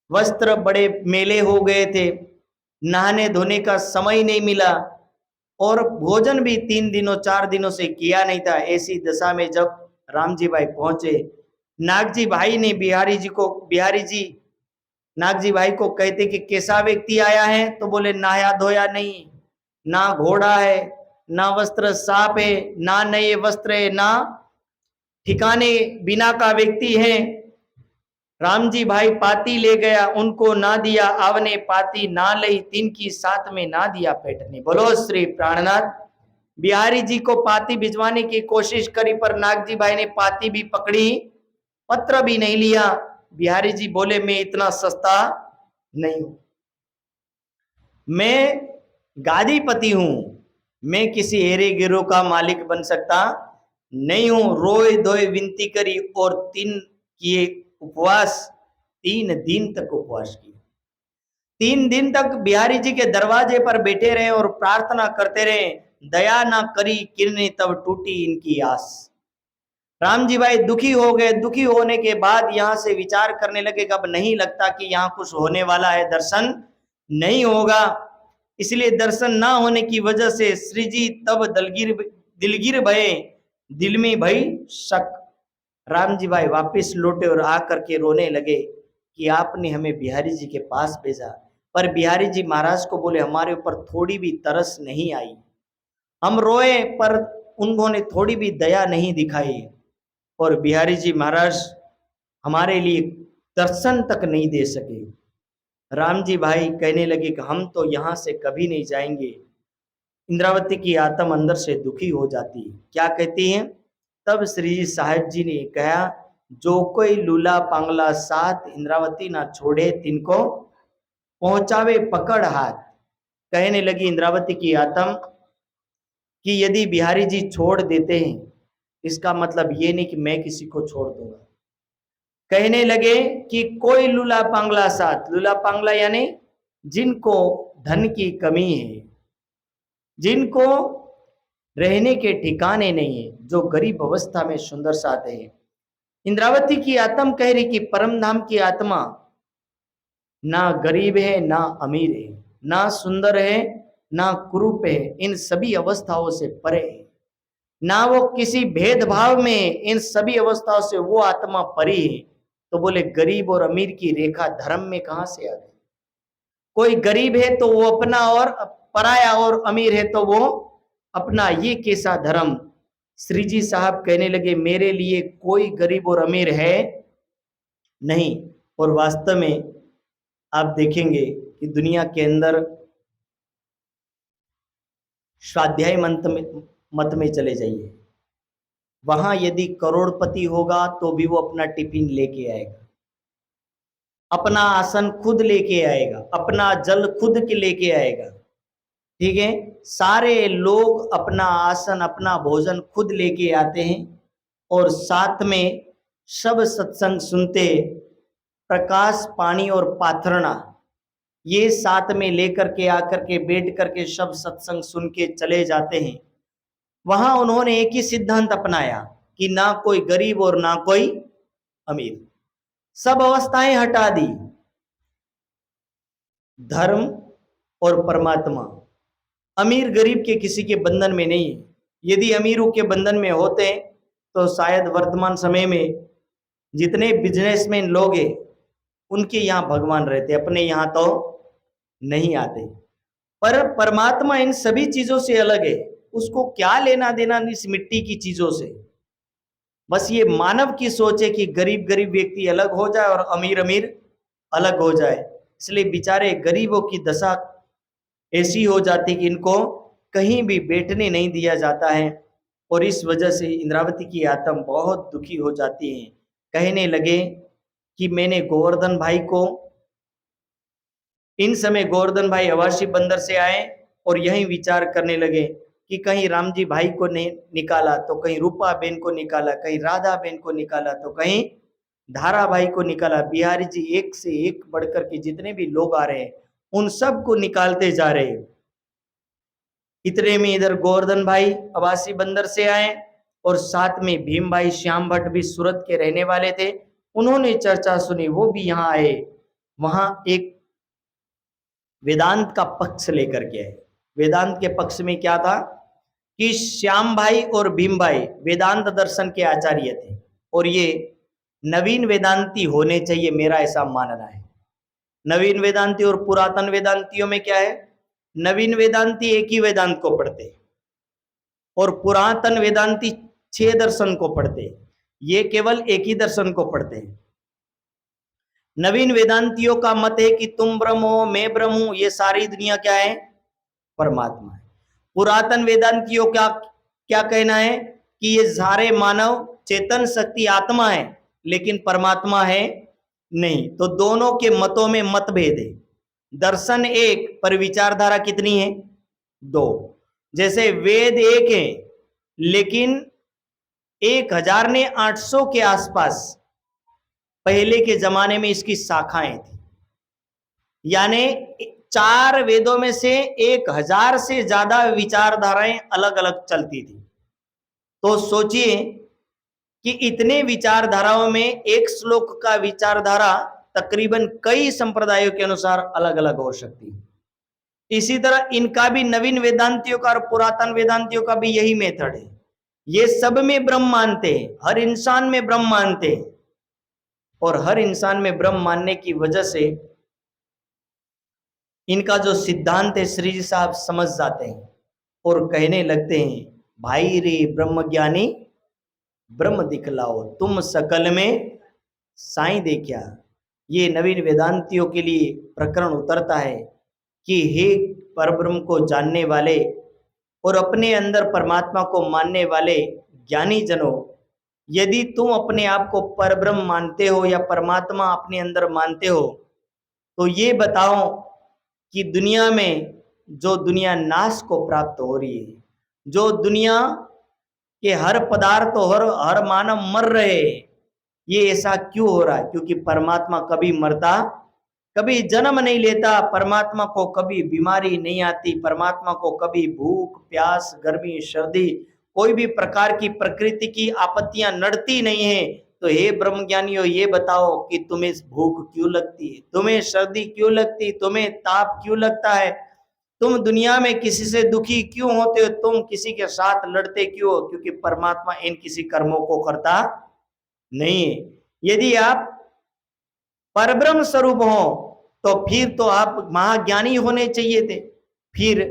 [SPEAKER 1] वस्त्र बड़े मेले हो गए थे, नहाने धोने का समय नहीं मिला और भोजन भी 3 दिनों 4 दिनों से किया नहीं था। ऐसी दशा में जब राम जी भाई पहुंचे, नागजी भाई ने बिहारी जी नागजी भाई को कहते कि कैसा व्यक्ति आया है, तो बोले नहाया धोया नहीं, ना घोड़ा है, ना वस्त्र साफ है, ना नए वस्त्र है, ना ठिकाने बिना का व्यक्ति है। राम जी भाई पाती ले गया, उनको ना दिया आवने पाती, ना लई तिनकी साथ में ना दिया पेटने। बोलो श्री प्राणनाथ। बिहारी जी को पाती भिजवाने की कोशिश करी, पर नागजी भाई ने पाती भी पकड़ी, पत्र भी नहीं लिया। बिहारी जी बोले मैं इतना सस्ता नहीं हूं, मैं गादीपति हूं, मैं किसी हेरे गिरोह का मालिक बन सकता नहीं हूं। रोए धोए विनती करी और 3 उपवास, 3 दिन तक उपवास किया। 3 दिन तक बिहारी जी के दरवाजे पर बैठे रहे और प्रार्थना करते रहे, दया ना करी किरने तब टूटी इनकी आस। राम जी भाई दुखी हो गए। दुखी होने के बाद यहां से विचार करने लगे कि अब नहीं लगता कि यहाँ कुछ होने वाला है, दर्शन नहीं होगा। इसलिए दर्शन ना होने की वजह से श्री जी तब दिलगिर भये, दिल में भई शक। राम जी भाई वापिस लौटे और आकर के रोने लगे कि आपने हमें बिहारी जी के पास भेजा। पर बिहारी जी महाराज को बोले हमारे ऊपर थोड़ी भी तरस नहीं आई, हम रोए पर उन्होंने थोड़ी भी दया नहीं दिखाई, और बिहारी जी महाराज हमारे लिए दर्शन तक नहीं दे सके। राम जी भाई कहने लगे कि हम तो यहाँ से कभी नहीं जाएंगे। इंद्रावती की आत्मा अंदर से दुखी हो जाती है, क्या कहती है? तब श्री जी साहब जी ने कहा, जो कोई लूला पांगला साथ, इंद्रावती ना छोड़े तिनको पहुंचावे पकड़ हाथ। कहने लगी इंद्रावती की आत्मा कि यदि बिहारी जी छोड़ देते हैं, इसका मतलब ये नहीं कि मैं किसी को छोड़ दूंगा। कहने लगे कि कोई लूला पांगला साथ, लूला पांगला यानी जिनको धन की कमी है, जिनको रहने के ठिकाने नहीं है, जो गरीब अवस्था में सुंदर साथ है। इंद्रावती की आत्मा कह रही कि परम धाम की आत्मा ना गरीब है ना अमीर है, ना सुंदर है ना कुरूप है, इन सभी अवस्थाओं से परे है, ना वो किसी भेदभाव में, इन सभी अवस्थाओं से वो आत्मा परी है। तो बोले गरीब और अमीर की रेखा धर्म में कहां से आ गई? कोई गरीब है तो वो अपना और पराया, और अमीर है तो वो अपना, ये कैसा धर्म? श्री जी साहब कहने लगे मेरे लिए कोई गरीब और अमीर है नहीं। और वास्तव में आप देखेंगे कि दुनिया के अंदर स्वाध्याय मत में चले जाइए, वहां यदि करोड़पति होगा तो भी वो अपना टिफिन लेके आएगा, अपना आसन खुद लेके आएगा, अपना जल खुद के लेके आएगा, ठीक है। सारे लोग अपना आसन अपना भोजन खुद लेके आते हैं, और साथ में सब सत्संग सुनते, प्रकाश पानी और पाथरना ये साथ में लेकर के आकर के बैठ करके सब सत्संग सुन के चले जाते हैं। वहां उन्होंने एक ही सिद्धांत अपनाया कि ना कोई गरीब और ना कोई अमीर, सब अवस्थाएं हटा दी, धर्म और परमात्मा। अमीर गरीब के किसी के बंधन में नहीं है। यदि अमीरों के बंधन में होते तो शायद वर्तमान समय में जितने बिजनेसमैन लोग हैं उनके यहाँ भगवान रहते, अपने यहाँ तो नहीं आते। पर परमात्मा इन सभी चीजों से अलग है, उसको क्या लेना देना इस मिट्टी की चीजों से। बस ये मानव की सोच है कि गरीब गरीब व्यक्ति अलग हो जाए और अमीर अमीर अलग हो जाए। इसलिए बेचारे गरीबों की दशा ऐसी हो जाती कि इनको कहीं भी बैठने नहीं दिया जाता है, और इस वजह से इंद्रावती की आत्मा बहुत दुखी हो जाती है। कहने लगे कि मैंने गोवर्धन भाई को, इन समय गोवर्धन भाई अवासी बंदर से आए और यही विचार करने लगे कि कहीं राम जी भाई को नहीं निकाला तो कहीं रूपा बेन को निकाला, कहीं राधा बेन को निकाला तो कहीं धारावाहिक को निकाला। बिहारी जी एक से एक बढ़कर के जितने भी लोग आ रहे हैं उन सब को निकालते जा रहे हैं। इतने में इधर गोवर्धन भाई अबासी बंदर से आए और साथ में भीम भाई श्याम भट्ट भी सूरत के रहने वाले थे, उन्होंने चर्चा सुनी, वो भी यहाँ आए। वहां एक वेदांत का पक्ष लेकर के आए। वेदांत के पक्ष में क्या था कि श्याम भाई और भीम भाई वेदांत दर्शन के आचार्य थे और ये नवीन वेदांती होने चाहिए, मेरा ऐसा मानना है। नवीन वेदांती और पुरातन वेदांतियों में क्या है, नवीन वेदांती एक ही वेदांत को पढ़ते और पुरातन वेदांती 6 दर्शन को पढ़ते, ये केवल एक ही दर्शन को पढ़ते हैं। नवीन वेदांतियों का मत है कि तुम ब्रह्म हो, मैं ब्रह्म हूं, ये सारी दुनिया क्या है, परमात्मा है। पुरातन वेदांतियों का क्या कहना है कि ये सारे मानव चेतन शक्ति आत्मा है लेकिन परमात्मा है नहीं। तो दोनों के मतों में मतभेद है। दर्शन एक पर विचारधारा कितनी है, 2। जैसे वेद एक है लेकिन 1000 ने 800 के आसपास पहले के जमाने में इसकी शाखाएं थी, यानी 4 वेदों में से 1000 से ज्यादा विचारधाराएं अलग अलग चलती थी। तो सोचिए कि इतने विचारधाराओं में एक श्लोक का विचारधारा तकरीबन कई संप्रदायों के अनुसार अलग अलग हो सकती है। इसी तरह इनका भी, नवीन वेदांतियों का और पुरातन वेदांतियों का भी यही मेथड है। ये सब में ब्रह्म मानते हैं, हर इंसान में ब्रह्म मानते हैं और हर इंसान में ब्रह्म मानने की वजह से इनका जो सिद्धांत है श्री जी साहब समझ जाते हैं और कहने लगते हैं, भाई रे ब्रह्म ज्ञानी ब्रह्म दिखलाओ, तुम सकल में साईं देखा। ये नवीन वेदांतियों के लिए प्रकरण उतरता है कि हे परब्रह्म को जानने वाले और अपने अंदर परमात्मा को मानने वाले ज्ञानी जनों, यदि तुम अपने आप को परब्रह्म मानते हो या परमात्मा अपने अंदर मानते हो तो ये बताओ कि दुनिया में जो दुनिया नाश को प्राप्त हो रही है, जो दुनिया के हर पदार्थ और हर मानव मर रहे हैं, ये ऐसा क्यों हो रहा है? क्योंकि परमात्मा कभी मरता, कभी जन्म नहीं लेता, परमात्मा को कभी बीमारी नहीं आती, परमात्मा को कभी भूख प्यास गर्मी सर्दी कोई भी प्रकार की प्रकृति की आपत्तियां नड़ती नहीं है। तो हे ब्रह्मज्ञानियों, ये बताओ कि तुम्हें भूख क्यों लगती है, तुम्हें सर्दी क्यों लगती है, तुम्हें ताप क्यों लगता है, तुम दुनिया में किसी से दुखी क्यों होते हो, तुम किसी के साथ लड़ते क्यों हो? क्योंकि परमात्मा इन किसी कर्मों को करता नहीं है। यदि आप परब्रह्म स्वरूप हो तो फिर तो आप महाज्ञानी होने चाहिए थे। फिर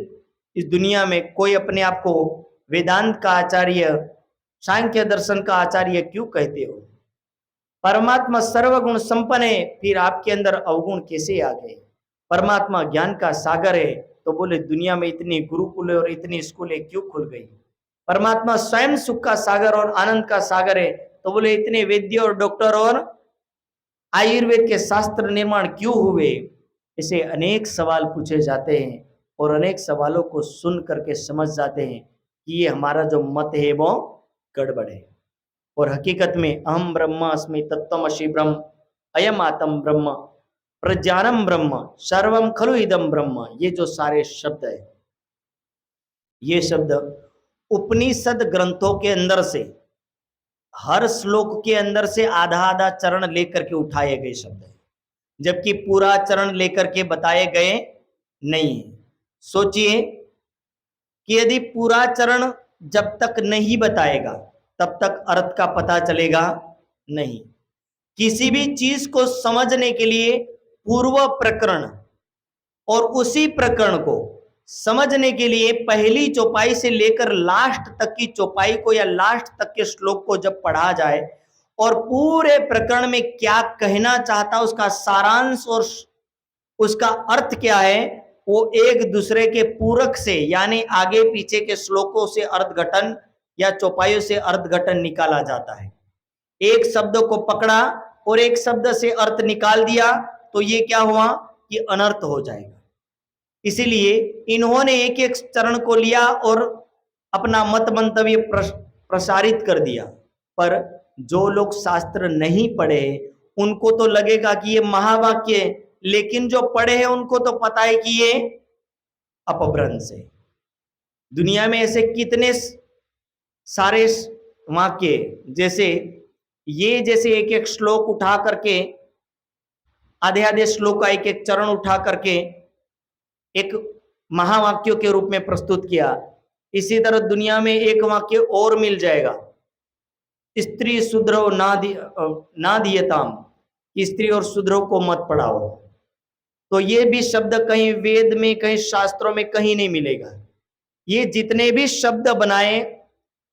[SPEAKER 1] इस दुनिया में कोई अपने आप को वेदांत का आचार्य, सांख्य दर्शन का आचार्य क्यों कहते हो? परमात्मा सर्वगुण संपन्न है, फिर आपके अंदर अवगुण कैसे आ गए? परमात्मा ज्ञान का सागर है, तो बोले दुनिया में इतनी गुरुकुल और इतनी स्कूलें क्यों खुल गई? परमात्मा स्वयं सुख का सागर और आनंद का सागर है, तो बोले इतने वैद्य और डॉक्टर और आयुर्वेद के शास्त्र निर्माण क्यों हुए? इसे अनेक सवाल पूछे जाते हैं और अनेक सवालों को सुन करके समझ जाते हैं कि ये हमारा जो मत है वो गड़बड़ है। और हकीकत में अहम ब्रह्म अस्मि तत्त्वमसि ब्रह्म अयम आत्म ब्रह्म प्रज्ञानम ब्रह्म सर्वम खलु इदम ब्रह्म, ये जो सारे शब्द है, ये शब्द उपनिषद ग्रंथों के अंदर से, हर श्लोक के अंदर से आधा आधा चरण लेकर के उठाए गए शब्द है, जबकि पूरा चरण लेकर के बताए गए नहीं है। सोचिए कि यदि पूरा चरण जब तक नहीं बताएगा तब तक अर्थ का पता चलेगा नहीं। किसी भी चीज को समझने के लिए पूर्व प्रकरण और उसी प्रकरण को समझने के लिए पहली चौपाई से लेकर लास्ट तक की चौपाई को या लास्ट तक के श्लोक को जब पढ़ा जाए और पूरे प्रकरण में क्या कहना चाहता, उसका सारांश और उसका अर्थ क्या है, वो एक दूसरे के पूरक से यानी आगे पीछे के श्लोकों से अर्थघटन या चौपाइयों से अर्थघटन निकाला जाता है। एक शब्द को पकड़ा और एक शब्द से अर्थ निकाल दिया तो ये क्या हुआ कि अनर्थ हो जाएगा। इसीलिए इन्होंने एक एक चरण को लिया और अपना मत मंतव्य प्रसारित कर दिया, पर जो लोग शास्त्र नहीं पढ़े उनको तो लगेगा कि ये महावाक्य है, लेकिन जो पढ़े हैं उनको तो पता है कि ये अपभ्रंश है। दुनिया में ऐसे कितने सारे वाक्य, जैसे ये जैसे एक एक श्लोक उठा करके, आधे आधे श्लोक का एक एक चरण उठा करके एक महावाक्यों के रूप में प्रस्तुत किया, इसी तरह दुनिया में एक वाक्य और मिल जाएगा, स्त्री शूद्रो ना दियताम, स्त्री और शूद्रों को मत पढ़ाओ। तो ये भी शब्द कहीं वेद में, कहीं शास्त्रों में कहीं नहीं मिलेगा। ये जितने भी शब्द बनाए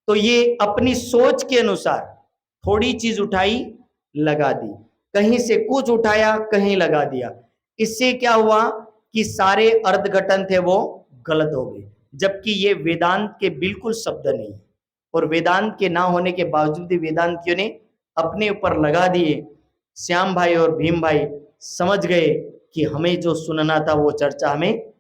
[SPEAKER 1] तो ये अपनी सोच के अनुसार थोड़ी चीज उठाई लगा दी, कहीं से कुछ उठाया कहीं लगा दिया। इससे क्या हुआ कि सारे अर्धघटन थे वो गलत हो गए, जबकि ये वेदांत के बिल्कुल शब्द नहीं। और वेदांत के ना होने के बावजूद भी वेदांतियों ने अपने ऊपर लगा दिए। श्याम भाई और भीम भाई समझ गए कि हमें जो सुनना था वो चर्चा हमें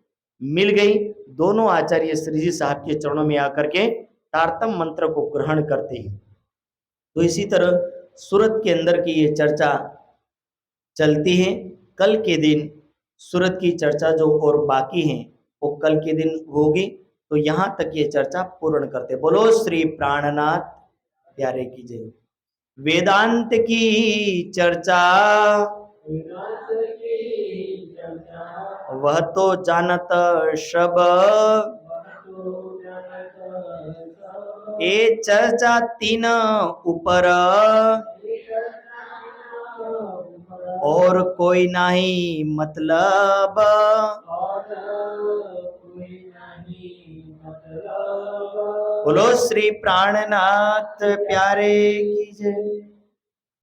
[SPEAKER 1] मिल गई। दोनों आचार्य श्री जी साहब के चरणों में आकर के तारतम मंत्र को ग्रहण करते हैं। तो इसी तरह सूरत के अंदर की ये चर्चा चलती है। कल के दिन सूरत की चर्चा जो और बाकी है वो कल के दिन होगी। तो यहाँ तक ये चर्चा पूर्ण करते। बोलो श्री प्राणनाथ प्यारे की जय। वेदांत की चर्चा वह तो जानत सब, ये चर्चा तीन ऊपर, और कोई नहीं मतलब। बोलो श्री प्राणनाथ प्यारे